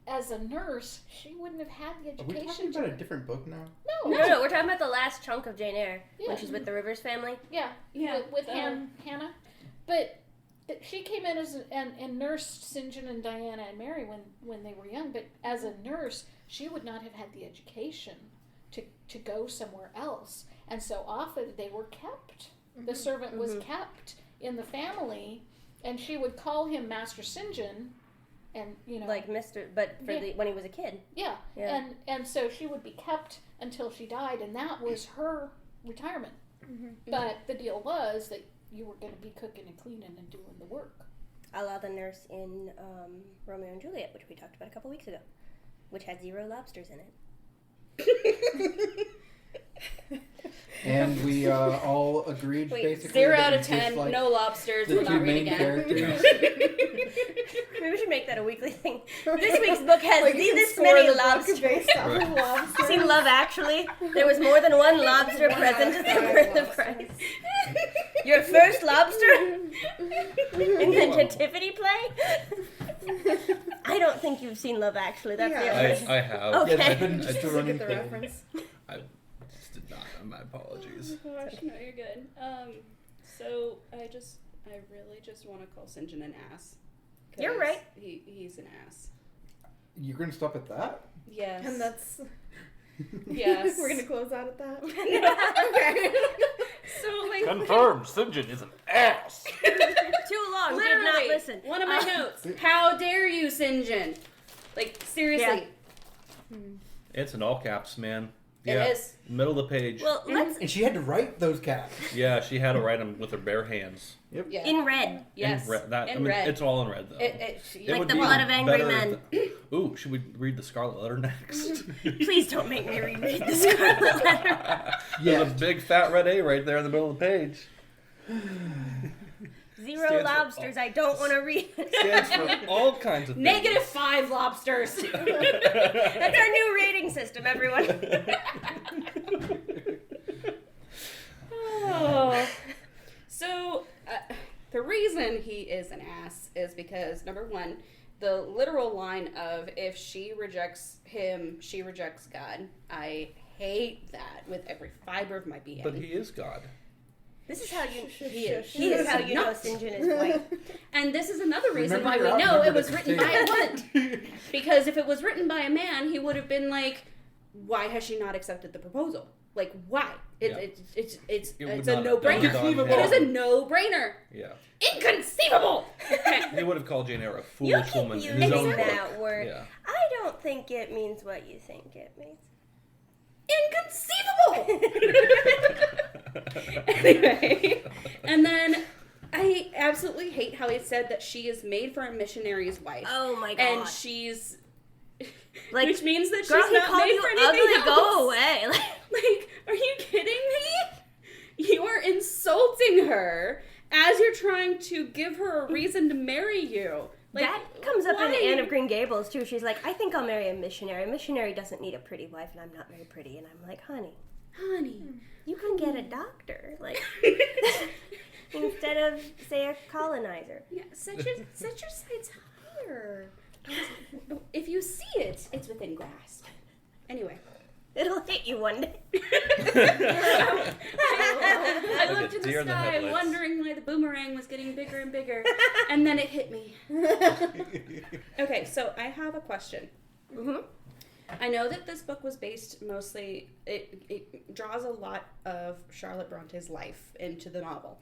S5: as a nurse, she wouldn't have had the education.
S3: Are we talking about a different book now?
S5: No.
S2: No, we're talking about the last chunk of Jane Eyre when she's with the Rivers family.
S5: Yeah. With Hannah. But she came in and nursed St. John and Diana and Mary when they were young. But as a nurse, she would not have had the education to go somewhere else. And so often they were kept. The servant was kept in the family, and she would call him Master St. John, and
S2: like Mr. But when he was a kid.
S5: Yeah. And so she would be kept until she died, and that was her retirement. But the deal was that you were going to be cooking and cleaning and doing the work.
S2: A la the nurse in Romeo and Juliet, which we talked about a couple weeks ago, which had 0 lobsters in it.
S3: And we all agreed basically
S1: 0
S3: that
S1: out
S3: we
S1: of 10,
S3: dislike
S1: no lobsters,
S3: the
S1: will
S3: two
S1: not read
S3: main
S1: again.
S3: characters.
S2: Maybe we should make that a weekly thing. This week's book has
S4: Like, you can
S2: this
S4: score
S2: many
S4: the book
S2: lobsters.
S4: based off of lobsters.
S2: Seen Love Actually? There was more than one lobster present at the price. Your first lobster in the nativity play? I don't think you've seen Love Actually. That's the other.
S6: I have.
S2: Okay.
S3: Yes, I've been just
S4: Just
S3: running
S4: get the
S3: through.
S4: reference.
S6: I just did not. My apologies.
S1: Oh my gosh, no, you're good. So I really just want to call St. John an ass.
S2: You're right.
S1: He's an ass.
S3: You're going to stop at that?
S1: Yes.
S4: And that's...
S1: Yes.
S4: We're going to close out at that?
S2: Okay.
S1: So, like...
S6: Confirmed. St. John is an ass.
S2: Too long. Did not
S1: Literally,
S2: listen.
S1: one of my notes. How dare you, St. John? Like, seriously.
S6: It's in all caps, man.
S1: It
S6: Yeah.
S1: is.
S6: Middle of the page.
S2: Well, let's
S3: And she had to write those caps.
S6: Yeah, she had to write them with her bare hands.
S3: Yep.
S1: Yeah.
S2: in red.
S1: Yes.
S6: In red.
S1: In red.
S6: It's all in red, though.
S1: It
S2: Like
S6: would
S2: the
S6: be
S2: blood of angry
S6: better
S2: men.
S6: Ooh, should we read the Scarlet Letter next?
S2: Please don't make me reread the Scarlet Letter.
S6: There's a big fat red A right there in the middle of the page.
S2: 0
S6: Stands for
S2: lobsters. I don't want to read it.
S6: Stands for all kinds of things.
S1: -5 lobsters.
S2: That's our new rating system, everyone.
S1: Oh. So, the reason he is an ass is because, number one, the literal line of, if she rejects him, she rejects God. I hate that with every fiber of my being.
S6: But he is God.
S2: This is how you.
S1: He is.
S2: This is how you know St. John is white.
S1: And this is another reason
S3: Remember
S1: why we
S3: your
S1: know it
S3: outnumbered
S1: was written by a
S3: potato.
S1: woman. Because if it was written by a man, he would have been like, why has she not accepted the proposal? Like, why? It's
S6: would
S1: a
S6: not
S1: no-brainer.
S6: have dawned on
S1: It is a
S6: him.
S1: no-brainer.
S6: Yeah.
S1: Inconceivable!
S6: He would have called Jane Eyre a
S2: You
S6: foolish
S2: keep
S6: woman in his
S2: using
S6: own book.
S2: that word.
S6: Yeah.
S2: I don't think it means what you think it means.
S1: Inconceivable! Anyway, and then I absolutely hate how he said that she is made for a missionary's wife.
S2: Oh my god.
S1: And she's...
S2: Like,
S1: which means that she's
S2: girl, he
S1: not
S2: called
S1: made
S2: you
S1: for anything
S2: ugly.
S1: else.
S2: Go away.
S1: Like, are you kidding me? You are insulting her as you're trying to give her a reason to marry you. Like,
S2: that comes up in
S1: why?
S2: Anne of Green Gables too. She's like, I think I'll marry a missionary. A missionary doesn't need a pretty wife, and I'm not very pretty. And I'm like, honey, you can get a doctor, like, instead of, say, a colonizer.
S1: Yeah, set your sights higher. If you see it, it's within grasp. Anyway.
S2: It'll hit you one day.
S1: I looked in the
S6: Deer in the
S1: sky,
S6: headlights.
S1: wondering why the boomerang was getting bigger and bigger, and then it hit me. Okay, so I have a question.
S2: Mm-hmm.
S1: I know that this book was based mostly, it draws a lot of Charlotte Bronte's life into the novel.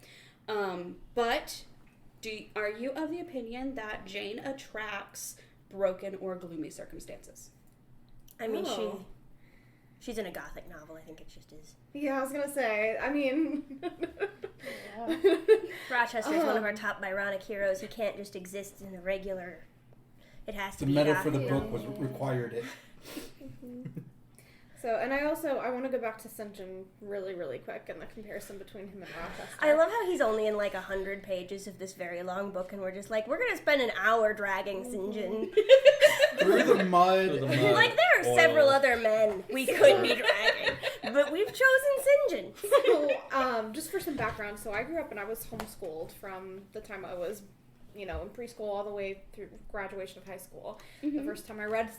S1: But are you of the opinion that Jane attracts broken or gloomy circumstances?
S2: I mean,
S1: Oh.
S2: she's in a gothic novel. I think it just is.
S4: Yeah, I was gonna say, I mean...
S2: Rochester's one of our top Byronic heroes. He can't just exist in a regular... It has to
S3: The
S2: be
S3: meta for the
S2: gothic.
S3: book was required it.
S4: So, and I want to go back to St. John really, really quick and the comparison between him and Rochester.
S2: I love how he's only in like 100 pages of this very long book, and we're just like, we're gonna spend an hour dragging St. John
S3: Through the mud.
S2: like there are several other men we could be dragging, but we've chosen St. John.
S4: So, just for some background, so I grew up and I was homeschooled from the time I was, in preschool all the way through graduation of high school. The first time I read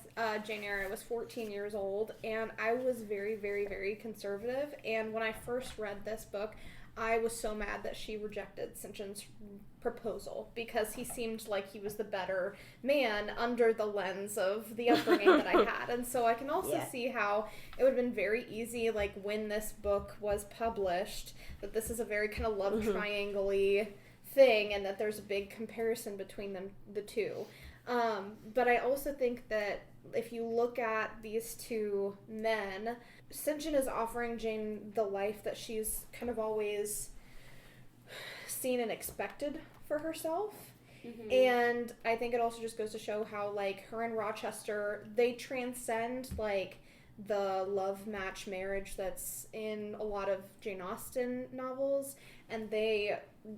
S4: Jane Eyre, I was 14 years old, and I was very, very, very conservative. And when I first read this book, I was so mad that she rejected St. John's proposal because he seemed like he was the better man under the lens of the upbringing that I had. And so I can also see how it would have been very easy, like when this book was published, that this is a very kind of love triangle-y thing, and that there's a big comparison between the two. But I also think that if you look at these two men, St. John is offering Jane the life that she's kind of always seen and expected for herself. And I think it also just goes to show how, like, her and Rochester, they transcend, like, the love match marriage that's in a lot of Jane Austen novels, and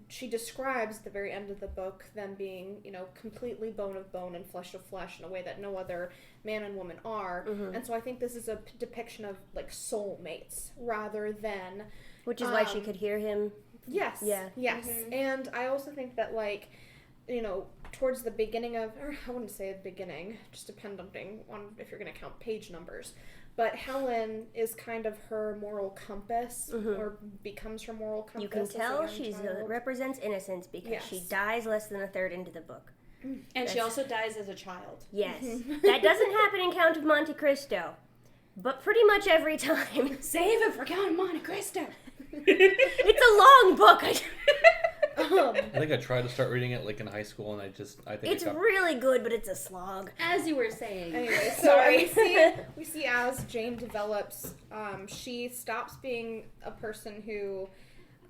S4: she describes at the very end of the book them being, completely bone of bone and flesh of flesh in a way that no other man and woman are. And so I think this is a depiction of, like, soulmates rather than...
S2: Which is why she could hear him.
S4: Yes.
S2: Yeah.
S4: Yes. And I also think that, like, towards the beginning of... Or I wouldn't say the beginning, just depending on if you're going to count page numbers. But Helen is kind of her moral compass, or becomes her moral compass.
S2: You can tell she represents innocence because she dies less than a third into the book.
S1: And she also dies as a child.
S2: Yes. That doesn't happen in Count of Monte Cristo, but pretty much every time.
S1: Save it for Count of Monte Cristo.
S2: It's a long book.
S6: I think I tried to start reading it like in high school, and I think
S2: it's really good, but it's a slog.
S1: As you were saying.
S4: Anyway, so we see as Jane develops, she stops being a person who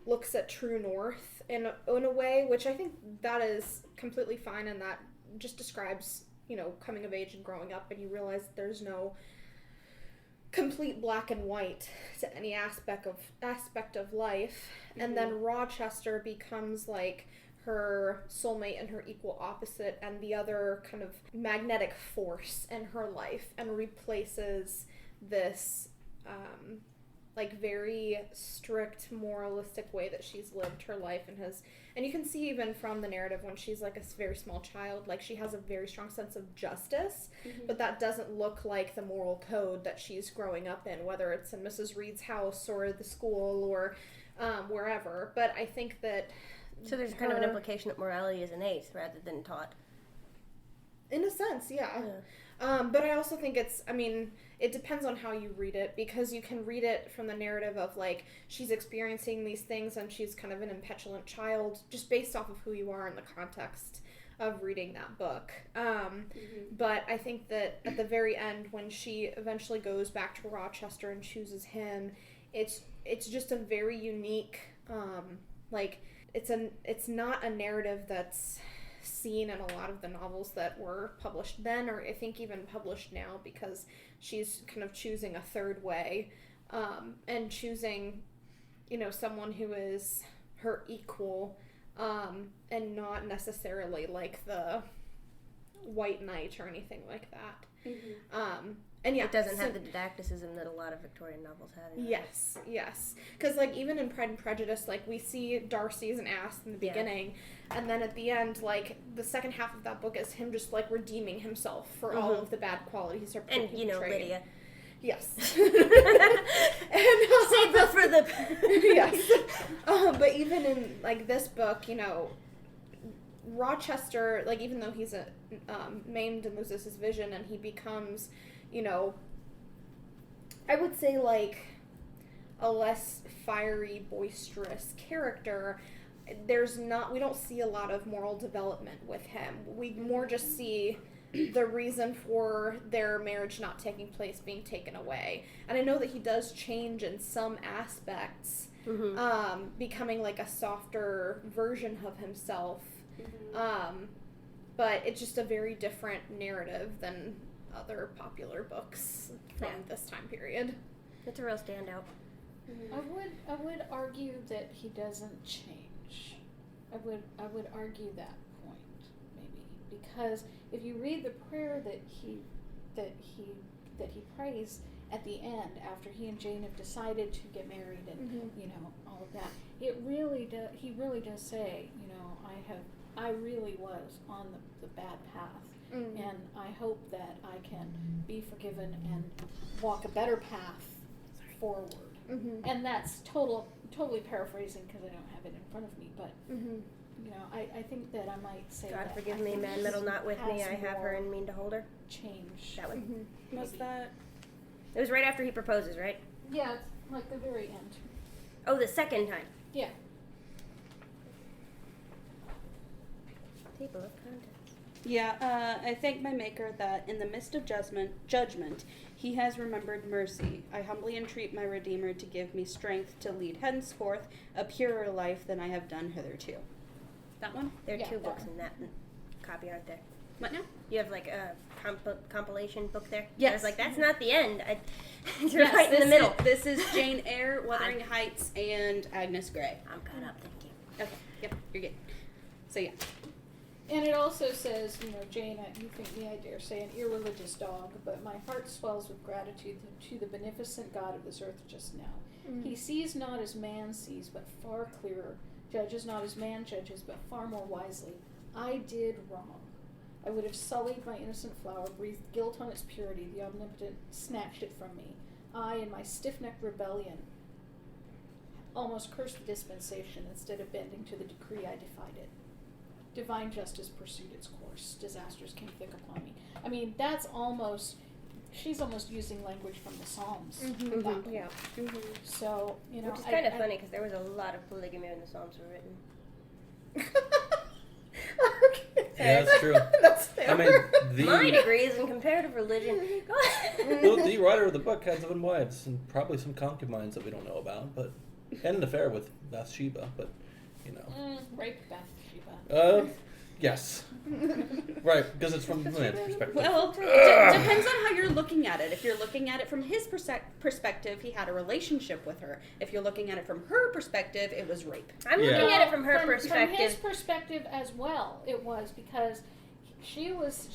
S4: looks at true north in a way, which I think that is completely fine, and that just describes, coming of age and growing up, and you realize that there's no complete black and white to any aspect of life. And then Rochester becomes like her soulmate and her equal opposite and the other kind of magnetic force in her life, and replaces this like very strict moralistic way that she's lived her life and you can see even from the narrative when she's like a very small child, like she has a very strong sense of justice, but that doesn't look like the moral code that she's growing up in, whether it's in Mrs. Reed's house or the school or wherever. But I think that
S2: so there's kind of an implication that morality is innate rather than taught.
S4: In a sense, yeah. But I also think it depends on how you read it, because you can read it from the narrative of, like, she's experiencing these things and she's kind of an impetulant child, just based off of who you are in the context of reading that book. But I think that at the very end, when she eventually goes back to Rochester and chooses him, it's just a very unique, it's not a narrative that's seen in a lot of the novels that were published then, or I think even published now, because she's kind of choosing a third way, and choosing, someone who is her equal, and not necessarily like the white knight or anything like that. And yeah,
S2: it doesn't have the didacticism that a lot of Victorian novels have.
S4: Yes. Because, like, even in Pride and Prejudice, like, we see Darcy's an ass in the beginning, and then at the end, like, the second half of that book is him just, like, redeeming himself for all of the bad qualities.
S2: And, Lydia.
S4: Yes.
S2: And save them for the...
S4: Yes. But even in, like, this book, Rochester, like, even though he's maimed and loses his vision, and he becomes... I would say, like, a less fiery, boisterous character, we don't see a lot of moral development with him. We more just see the reason for their marriage not taking place being taken away. And I know that he does change in some aspects, becoming, like, a softer version of himself. But it's just a very different narrative than other popular books from this time period.
S2: It's a real standout.
S5: I would argue that he doesn't change. I would argue that point maybe, because if you read the prayer that he prays at the end after he and Jane have decided to get married and all of that, he really does say, I really was on the bad path, and I hope that I can be forgiven and walk a better path forward. And that's totally paraphrasing because I don't have it in front of me, but I think that I might say
S2: God
S5: that
S2: forgive me, man meddle not with me, I have her and mean to hold her.
S5: Change.
S2: That one.
S1: Was that?
S2: It was right after he proposes, right?
S5: Yeah, it's like the very end.
S2: Oh, the second time.
S5: Yeah.
S2: Table of contents.
S1: Yeah, I thank my Maker that in the midst of judgment, he has remembered mercy. I humbly entreat my Redeemer to give me strength to lead henceforth a purer life than I have done hitherto. That one?
S2: There are
S5: Yeah,
S2: two
S5: that
S2: books
S5: one.
S2: in that copy, aren't there?
S1: What now?
S2: You have like a compilation book there?
S1: Yes.
S2: I was like, that's not the end. It's
S1: Yes,
S2: right in the middle.
S1: This is Jane Eyre, Wuthering Heights, and Agnes Grey.
S2: I'm caught up, thank you.
S1: Okay, yep, you're good. So yeah.
S5: And it also says, Jane, you think me, I dare say, an irreligious dog, but my heart swells with gratitude to the beneficent God of this earth just now. He sees not as man sees, but far clearer, judges not as man judges, but far more wisely. I did wrong. I would have sullied my innocent flower, breathed guilt on its purity, the omnipotent snatched it from me. I, in my stiff-necked rebellion, almost cursed the dispensation instead of bending to the decree I defied it. Divine justice pursued its course. Disasters came thick upon me. I mean, she's almost using language from the Psalms at that point.
S2: Yeah.
S5: So,
S2: Which is kind of funny because there was a lot of polygamy when the Psalms were written.
S6: Yeah, that's true.
S4: That's fair.
S6: I mean,
S2: My degree is in comparative religion. Go ahead.
S6: the writer of the book had 7 wives and probably some concubines that we don't know about, and an affair with Bathsheba, but
S5: Rape Bathsheba.
S6: Yes. Right, because it's from the man's perspective.
S1: Well, depends on how you're looking at it. If you're looking at it from his perspective, he had a relationship with her. If you're looking at it from her perspective, it was rape.
S2: I'm looking at it from her perspective.
S5: From his perspective as well, it was because she was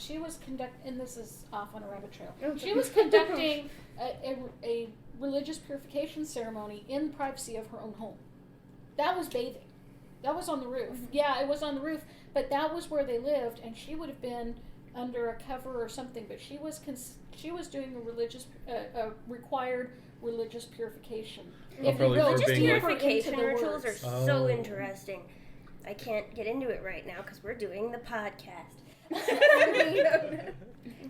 S5: conducting, and this is off on a rabbit trail. She was conducting a religious purification ceremony in the privacy of her own home. That was bathing. That was on the roof. Yeah, it was on the roof, but that was where they lived, and she would have been under a cover or something. But she was doing a required religious purification.
S6: Oh, probably for
S2: Religious
S6: being
S2: purification rituals are
S6: Oh.
S2: so interesting. I can't get into it right now because we're doing the podcast.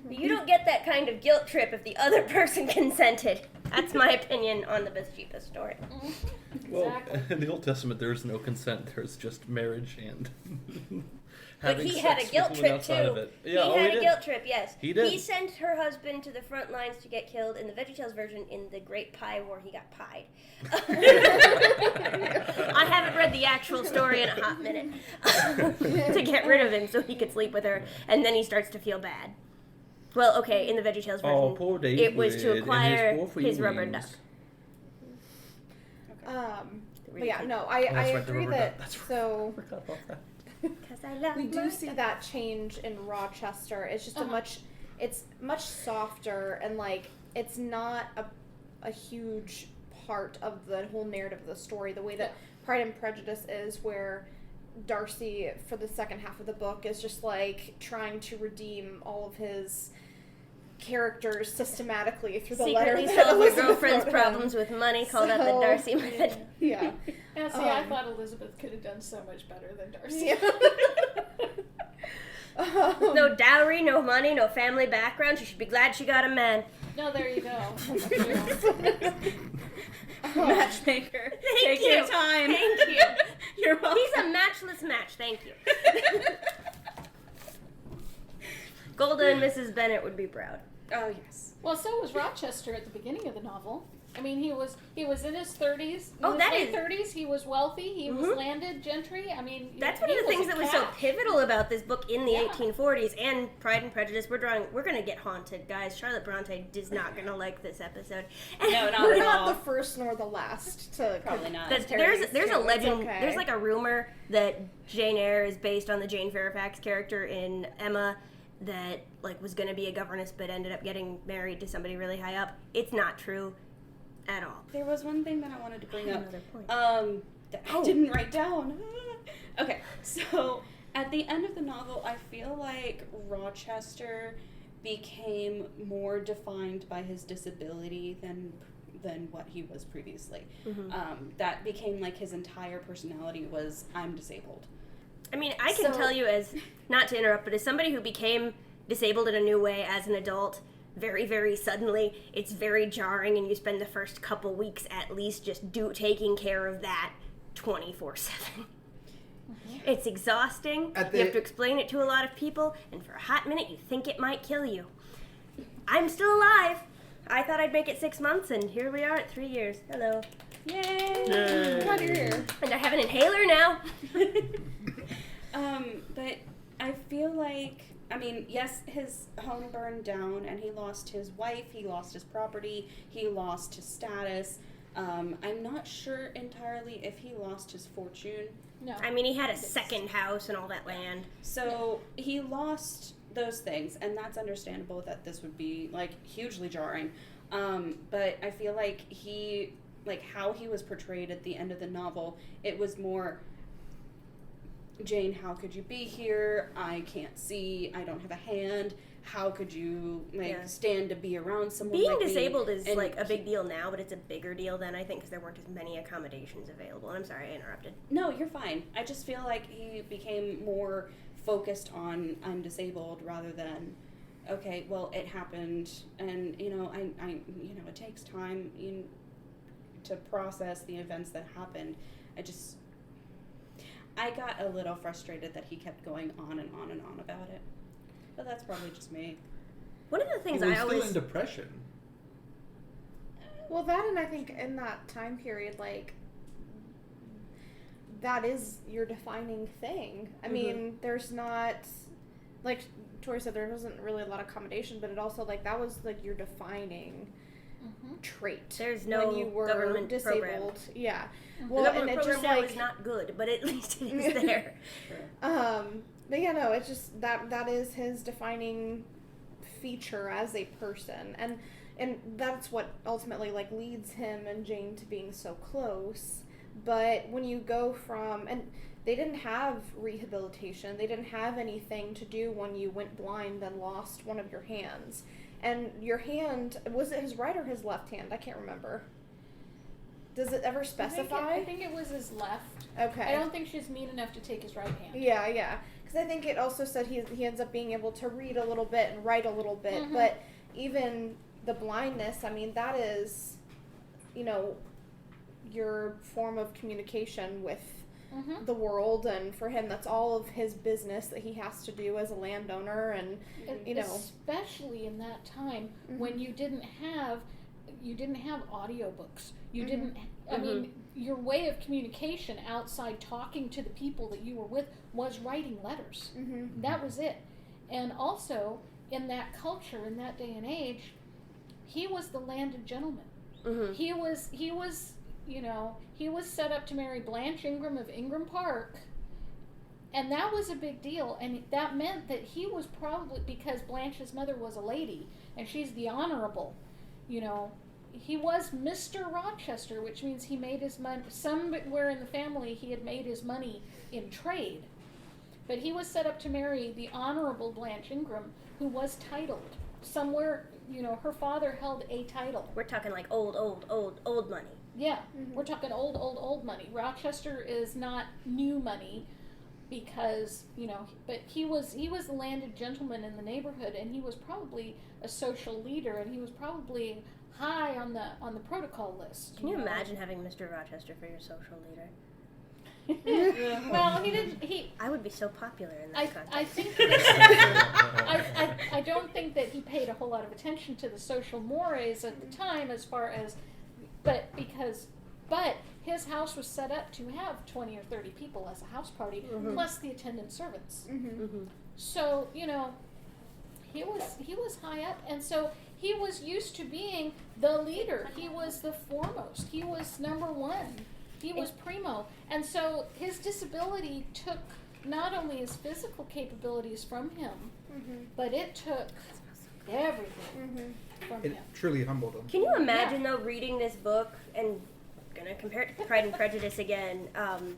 S2: You don't get that kind of guilt trip if the other person consented. That's my opinion on the Bathsheba story.
S6: Well,
S5: Exactly.
S6: in the Old Testament, there is no consent. There's just marriage and
S2: But
S6: having
S2: he
S6: sex
S2: had a
S6: with
S2: guilt
S6: women
S2: trip
S6: outside
S2: too.
S6: of it.
S2: He
S6: Yeah,
S2: had a
S6: did.
S2: guilt trip, yes.
S6: He did.
S2: He sent her husband to the front lines to get killed in the VeggieTales version in the Great Pie War. He got pied. I haven't read the actual story in a hot minute to get rid of him so he could sleep with her, and then he starts to feel bad. Well, okay, in the VeggieTales version,
S6: Oh, poor David
S2: it was to
S6: and
S2: acquire
S6: his
S2: his rubber duck.
S6: feelings.
S4: But yeah, no, I
S6: that's right, the
S4: agree
S6: rubber
S4: that,
S6: duck. That's right.
S4: so
S6: Forgot about that.
S2: Because I love
S4: we do
S2: my
S4: see
S2: duck.
S4: that change in Rochester. It's just it's much softer, and like it's not a huge part of the whole narrative of the story, the way that Pride and Prejudice is, where Darcy for the second half of the book is just like trying to redeem all of his characters systematically through the letter
S2: Secretly
S4: that
S2: solve your
S4: Elizabeth
S2: girlfriend's
S4: wrote him.
S2: problems with money, called out the Darcy method.
S4: Yeah.
S5: And see, I thought Elizabeth could have done so much better than Darcy.
S4: Yeah.
S2: No dowry, no money, no family background. She should be glad she got a man.
S5: No, there you go.
S1: Matchmaker.
S2: Thank
S1: Take
S2: you.
S1: your time.
S2: Thank you.
S1: You're welcome.
S2: He's a matchless match. Thank you. Golda and Mrs. Bennett would be proud.
S1: Oh, yes.
S5: Well, so was Rochester at the beginning of the novel. I mean, he was in his 30s.
S2: Oh, that
S5: late
S2: is
S5: 30s. He was wealthy. He was landed gentry. I mean,
S2: that's one of the things that was so pivotal about this book in the 1840s and Pride and Prejudice. We're going to get haunted, guys. Charlotte Bronte is not going to like this episode.
S1: No, not
S4: We're
S1: at
S4: not
S1: all.
S4: the first nor the last to
S1: Probably not.
S2: There's a legend.
S4: Okay.
S2: There's like a rumor that Jane Eyre is based on the Jane Fairfax character in Emma, that like was going to be a governess but ended up getting married to somebody really high up. It's not true at all.
S1: There was one thing that I wanted to bring up.
S2: Another point.
S1: That I didn't write down. Okay, so at the end of the novel, I feel like Rochester became more defined by his disability than what he was previously. That became like his entire personality was, I'm disabled.
S2: I mean, I can tell you, as not to interrupt, but as somebody who became disabled in a new way as an adult very, very suddenly, it's very jarring, and you spend the first couple weeks at least just taking care of that 24/7. It's exhausting. You have to explain it to a lot of people, and for a hot minute you think it might kill you. I'm still alive. I thought I'd make it 6 months, and here we are at 3 years. Hello.
S1: Yay!
S4: Glad you're here.
S2: And I have an inhaler now.
S1: But I feel like, I mean, yes, his home burned down and he lost his wife, he lost his property, he lost his status. I'm not sure entirely if he lost his fortune.
S5: No.
S2: I mean, he had a second house and all that land.
S1: So he lost those things, and that's understandable that this would be, like, hugely jarring. But I feel like how he was portrayed at the end of the novel, it was more, Jane, how could you be here? I can't see. I don't have a hand. How could you stand to be around someone
S2: Being
S1: like me?
S2: disabled is
S1: And
S2: like a big deal now, but it's a bigger deal then, I think, because there weren't as many accommodations available. And I'm sorry I interrupted.
S1: No, you're fine. I just feel like he became more focused on I'm disabled rather than, okay, well, it happened, and I it takes time to process the events that happened. I got a little frustrated that he kept going on and on and on about it. But that's probably just me.
S2: One of the things
S6: He was
S2: I
S6: still
S2: always...
S6: in depression.
S4: Well, that, and I think in that time period, like, that is your defining thing. I mean, there's not, like Tori said, there wasn't really a lot of accommodation, but it also, like, that was, like, your defining trait.
S2: There's no
S4: when you were
S2: government
S4: disabled.
S2: program.
S4: Yeah.
S2: The
S4: Well, and
S2: government
S4: it
S2: program
S4: just,
S2: now
S4: like,
S2: is not good, but at least it is there.
S4: But yeah, no, it's just that is his defining feature as a person, and that's what ultimately like leads him and Jane to being so close. But when you go from, and they didn't have rehabilitation, they didn't have anything to do when you went blind and lost one of your hands. And your hand, was it his right or his left hand? I can't remember. Does it ever specify?
S5: I think it was his left.
S4: Okay.
S5: I don't think she's mean enough to take his right hand.
S4: Yeah. Because I think it also said he ends up being able to read a little bit and write a little bit. But even the blindness, I mean, that is, your form of communication with the world. And for him, that's all of his business that he has to do as a landowner. And,
S5: especially in that time when you didn't have audiobooks. You didn't, I mean, your way of communication outside talking to the people that you were with was writing letters. That was it. And also, in that culture, in that day and age, he was the landed gentleman. He was set up to marry Blanche Ingram of Ingram Park. And that was a big deal. And that meant that he was probably, because Blanche's mother was a lady, and she's the honorable, he was Mr. Rochester, which means he made his money. Somewhere in the family, he had made his money in trade. But he was set up to marry the Honorable Blanche Ingram, who was titled. Somewhere, her father held a title.
S2: We're talking like old money.
S5: Yeah, we're talking old money. Rochester is not new money because, but he was the landed gentleman in the neighborhood, and he was probably a social leader, and he was probably high on the protocol list.
S2: Can you imagine having Mr. Rochester for your social leader?
S5: Well, he didn't.
S2: I would be so popular in that context.
S5: I think. I don't think that he paid a whole lot of attention to the social mores at the time, as far as, but his house was set up to have 20 or 30 people as a house party, plus the attendant servants. So he was high up, and so he was used to being the leader. He was the foremost. He was number one. He was primo. And so his disability took not only his physical capabilities from him, but it took everything from him.
S3: It truly humbled him.
S2: Can you imagine, though, reading this book and gonna compare it to Pride and Prejudice again?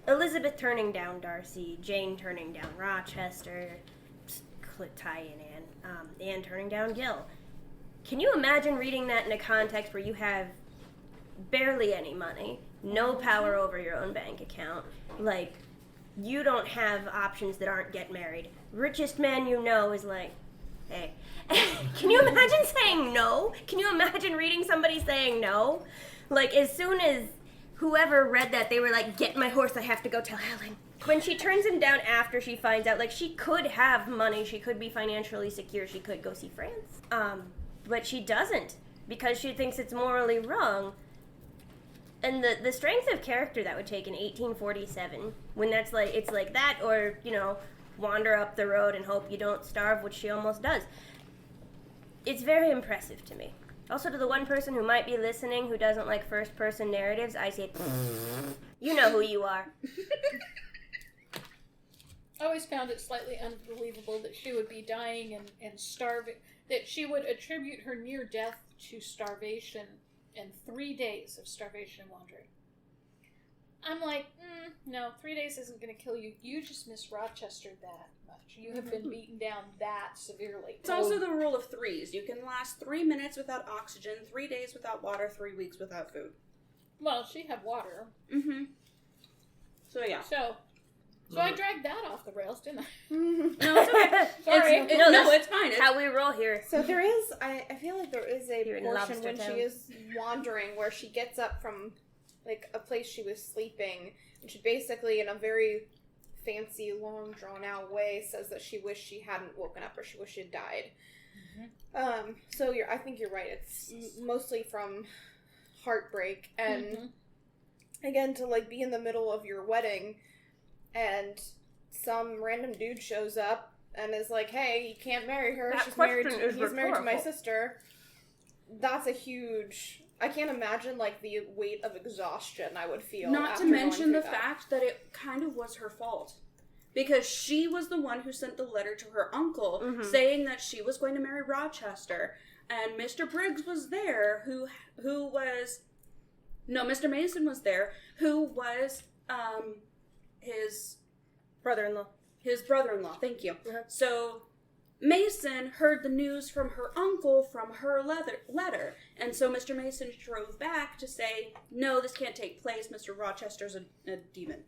S2: Elizabeth turning down Darcy, Jane turning down Rochester, Ty and Anne turning down Gil. Can you imagine reading that in a context where you have barely any money, no power over your own bank account, like, you don't have options that aren't get married. Richest man you know is like, hey. Can you imagine saying no? Can you imagine reading somebody saying no? Like, as soon as whoever read that, they were like, get my horse, I have to go tell Helen. When she turns him down after she finds out, like, she could have money, she could be financially secure, she could go see France. But she doesn't, because she thinks it's morally wrong. And the strength of character that would take in 1847, when that's like, it's like that, or, wander up the road and hope you don't starve, which she almost does. It's very impressive to me. Also, to the one person who might be listening who doesn't like first-person narratives, I say, you know who you are.
S5: I always found it slightly unbelievable that she would be dying and starving, that she would attribute her near death to starvation and 3 days of starvation and wandering. I'm like, no, 3 days isn't going to kill you. You just miss Rochester that much. You have been beaten down that severely.
S1: It's also the rule of threes. You can last 3 minutes without oxygen, 3 days without water, 3 weeks without food.
S5: Well, she had water.
S1: So, yeah.
S5: So I dragged that off the rails, didn't I?
S1: No, it's okay.
S2: Sorry.
S1: It's fine. It's
S2: how we roll here.
S4: So there is, I feel like there is a
S2: You're in
S4: portion when
S2: Lobster
S4: she is wandering where she gets up from, like, a place she was sleeping, and she basically, in a very fancy, long, drawn-out way, says that she wished she hadn't woken up, or she wished she had died. So I think you're right. It's mostly from heartbreak, and again, to, like, be in the middle of your wedding, and some random dude shows up and is like, hey, you can't marry her. He's married to my sister. That's a huge... I can't imagine, like, the weight of exhaustion I would feel.
S1: Not to mention the fact that it kind of was her fault. Because she was the one who sent the letter to her uncle saying that she was going to marry Rochester. And Mr. Briggs was there, who was... No, Mr. Mason was there, who was, his
S2: brother-in-law.
S1: His brother-in-law, thank you. So Mason heard the news from her uncle from her letter. And so Mr. Mason drove back to say, no, this can't take place. Mr. Rochester's a demon.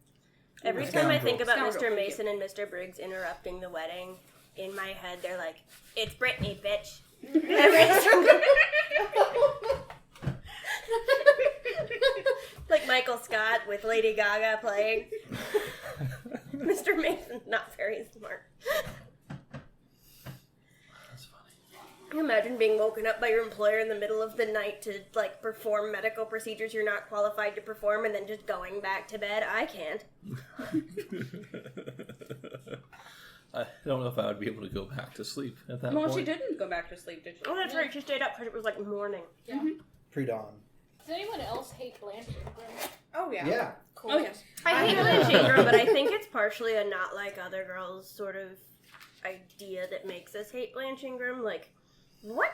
S2: Every time I think about Mr. Mason and Mr. Briggs interrupting the wedding, in my head they're like, it's Brittany, bitch. Like Michael Scott with Lady Gaga playing. Mr. Mason's not very smart.
S6: That's funny.
S2: Can you imagine being woken up by your employer in the middle of the night to, like, perform medical procedures you're not qualified to perform and then just going back to bed? I can't.
S6: I don't know if I would be able to go back to sleep at that point.
S1: Well, she didn't go back to sleep, did she?
S2: Oh, that's right. She stayed up because it was, like, morning.
S5: Yeah.
S3: Pre-dawn.
S5: Does anyone else hate Blanche Ingram?
S4: Oh, yeah.
S3: Yeah.
S5: Cool.
S1: Oh, yes.
S2: I hate Blanche Ingram, but I think it's partially a not like other girls sort of idea that makes us hate Blanche Ingram. Like, what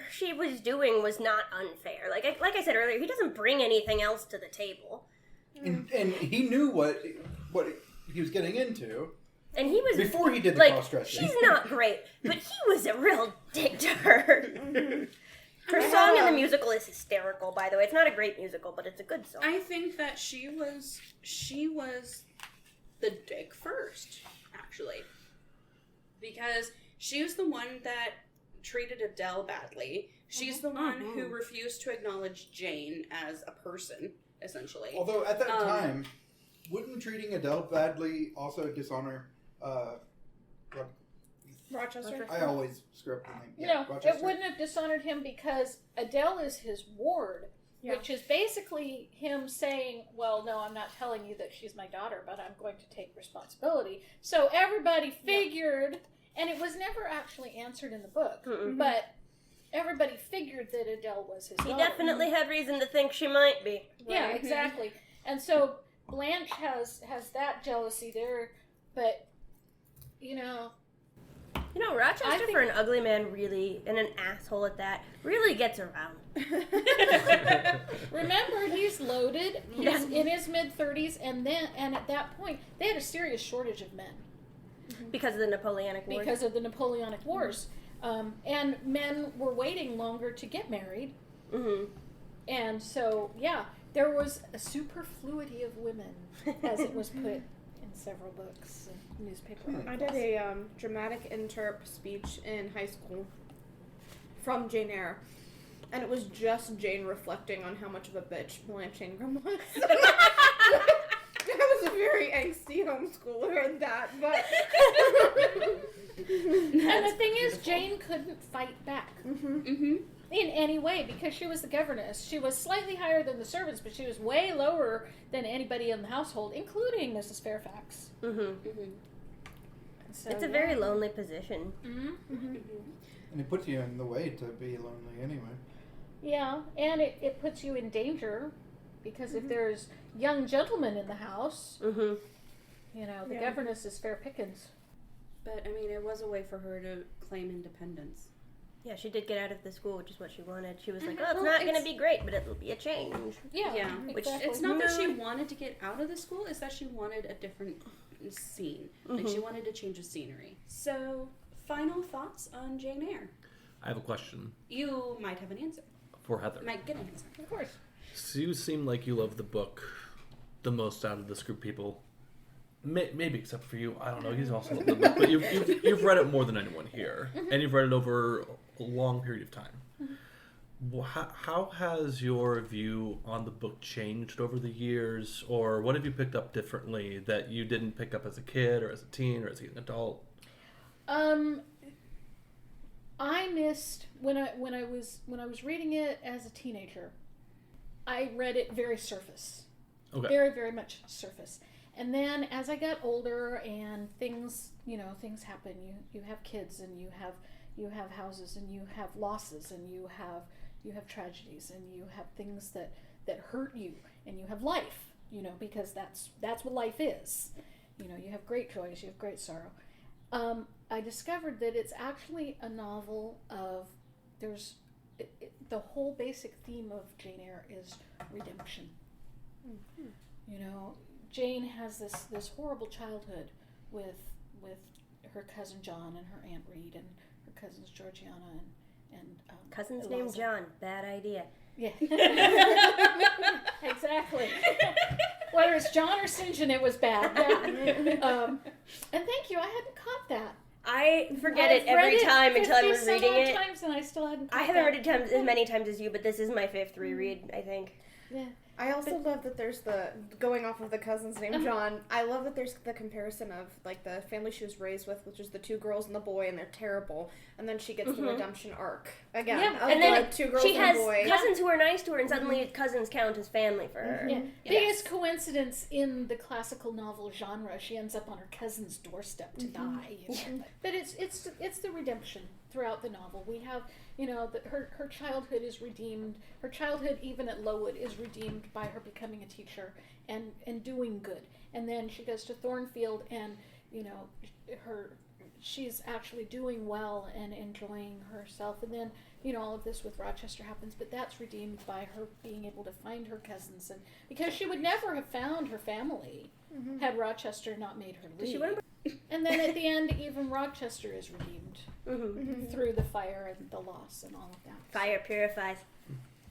S2: she was doing was not unfair. Like I said earlier, he doesn't bring anything else to the table.
S3: And he knew what he was getting into.
S2: And he was...
S3: Before he did the
S2: like,
S3: cross-dressing.
S2: She's not great, but he was a real dick to her. Her song in the musical is hysterical, by the way. It's not a great musical, but it's a good song.
S1: I think that she was the dick first, actually. Because she was the one that treated Adele badly. She's the one who refused to acknowledge Jane as a person, essentially.
S3: Although at that time, Wouldn't treating Adele badly also dishonor
S4: Rochester.
S3: I always screw up the name.
S5: No,
S3: Rochester.
S5: it wouldn't have dishonored him because Adele is his ward, which is basically him saying, well, no, I'm not telling you that she's my daughter, but I'm going to take responsibility. So everybody figured, and it was never actually answered in the book, but everybody figured that Adele was his daughter.
S2: He definitely had reason to think she might be.
S5: Yeah, exactly. And so Blanche has that jealousy there, but,
S2: Rochester, for an ugly man, really, and an asshole at that, really gets around.
S5: Remember, he's loaded. He's in his mid-30s, and at that point, they had a serious shortage of men.
S2: Because of the Napoleonic Wars.
S5: Because of the Napoleonic Wars. And men were waiting longer to get married.
S2: Mm-hmm.
S5: And so, there was a superfluity of women, as it was put in several books and newspaper articles.
S4: I did a dramatic interp speech in high school from Jane Eyre, and it was just Jane reflecting on how much of a bitch Blanche Ingram was. I was a very angsty homeschooler in that, but...
S5: And the thing is, Jane couldn't fight back. In any way, because she was the governess. She was slightly higher than the servants, but she was way lower than anybody in the household, including Mrs. Fairfax. So,
S2: it's a very lonely position.
S3: And it puts you in the way to be lonely anyway.
S5: Yeah, and it puts you in danger, because if there's young gentlemen in the house, the governess is fair pickings.
S1: But, I mean, it was a way for her to claim independence.
S2: Yeah, she did get out of the school, which is what she wanted. She was like, it's not going to be great, but it'll be a change.
S1: Yeah.
S2: Which
S5: exactly.
S1: It's not that she wanted to get out of the school, it's that she wanted a different scene. Like, she wanted to change the scenery. So, final thoughts on Jane Eyre?
S6: I have a question.
S1: You might have an answer.
S6: For Heather.
S1: Might get an answer.
S5: Of course.
S6: So you seem like you love the book the most out of this group of people. Maybe except for you. I don't know. He's also loved the book. But you've read it more than anyone here. And you've read it over a long period of time. How has your view on the book changed over the years? Or what have you picked up differently that you didn't pick up as a kid or as a teen or as an adult?
S5: I missed when I was reading it as a teenager. I read it very surface.
S6: Okay.
S5: Very, very much surface. And then as I got older and things happen, you have kids and you have houses and you have losses and you have tragedies and you have things that hurt you and you have life, because that's what life is. You have great joys, you have great sorrow. I discovered that it's actually a novel of the whole basic theme of Jane Eyre is redemption. Jane has this horrible childhood with her cousin John and her Aunt Reed and her cousins Georgiana and
S2: Cousin's
S5: Eliza.
S2: named John. Bad idea.
S5: Yeah. Exactly. Whether it's John or St. John, it was bad. Yeah. And thank you, I hadn't caught that.
S2: I forget it every time until I'm reading it.
S5: Times and I still hadn't caught
S2: I haven't
S5: that.
S2: read it as many times as you, but this is my fifth reread, I think.
S5: Yeah.
S4: I also love that there's going off of the cousin's name, John, I love that there's the comparison of, like, the family she was raised with, which is the two girls and the boy, and they're terrible, and then she gets the redemption arc, again, of
S2: and then
S4: the two girls
S2: she
S4: and
S2: has
S4: a boy.
S2: cousins who are nice to her, and suddenly cousins count as family for her.
S5: Yeah. Biggest coincidence in the classical novel genre, she ends up on her cousin's doorstep to die. But it's the redemption throughout the novel. We have, her childhood is redeemed. Her childhood, even at Lowood, is redeemed by her becoming a teacher and doing good. And then she goes to Thornfield and, she's actually doing well and enjoying herself. And then, all of this with Rochester happens, but that's redeemed by her being able to find her cousins. And because she would never have found her family had Rochester not made her leave. And then at the end, even Rochester is redeemed through the fire and the loss and all of that.
S2: Fire purifies.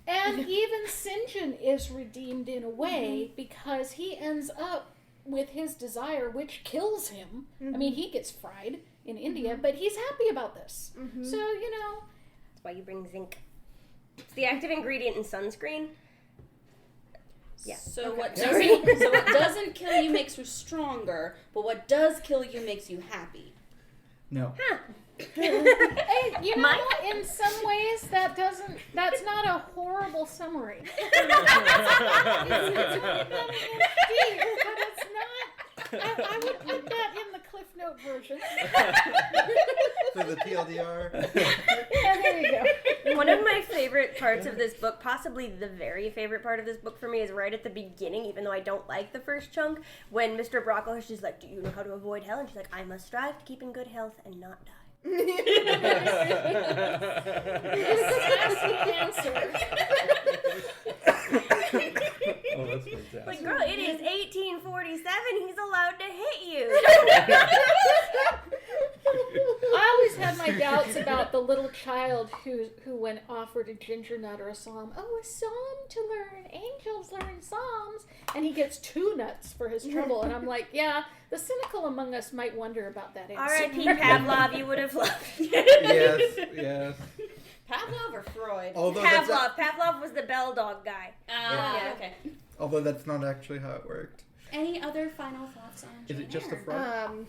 S5: And even St. John is redeemed in a way because he ends up with his desire, which kills him. I mean, he gets fried in India, but he's happy about this. So,
S2: That's why you bring zinc. It's the active ingredient in sunscreen. Yeah.
S1: So
S2: Okay.
S1: what doesn't kill you makes you stronger, but what does kill you makes you happy.
S3: No.
S5: Hey, you know,
S2: My-
S5: in some ways, that's not a horrible summary. It's not deep, but it's not. I would put that in the Cliff Note version.
S3: So the TLDR.
S5: Yeah, there you go.
S2: One of my favorite parts of this book, possibly the very favorite part of this book for me, is right at the beginning, even though I don't like the first chunk, when Mr. Brocklehurst is like, do you know how to avoid hell? And she's like, I must strive to keep in good health and not die.
S5: Sassy answer.
S6: Oh, that's fantastic.
S2: Like, girl, it is 1847. He's allowed to hit you.
S5: I always had my doubts about the little child who when offered a ginger nut or a psalm, a psalm to learn, angels learn psalms, and he gets 2 nuts for his trouble, and I'm like, yeah, the cynical among us might wonder about that answer.
S2: R.I.P. Pavlov, you would have loved.
S3: Yes.
S1: Pavlov or Freud?
S3: Although that's not,
S2: Pavlov was the bell dog guy.
S1: Yeah. Okay.
S3: although that's not actually how it worked.
S1: Any other final thoughts on
S3: Is
S1: Jane
S3: it just the
S1: Eyre?
S3: front?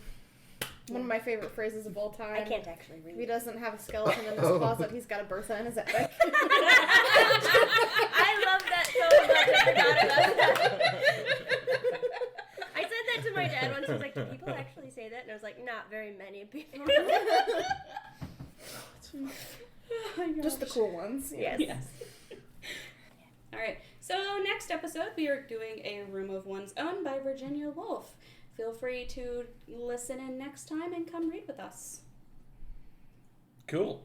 S4: One of my favorite phrases of all time.
S2: I can't actually read.
S4: If he doesn't have a skeleton in his
S3: Oh.
S4: closet, he's got a Bertha in his attic.
S2: I love that so much. I forgot about that. I said that to my dad once. He was like, "Do people actually say that?" And I was like, "Not very many people."
S4: Just the cool ones.
S2: Yes.
S1: All right. So next episode, we are doing A Room of One's Own by Virginia Woolf. Feel free to listen in next time and come read with us.
S6: Cool.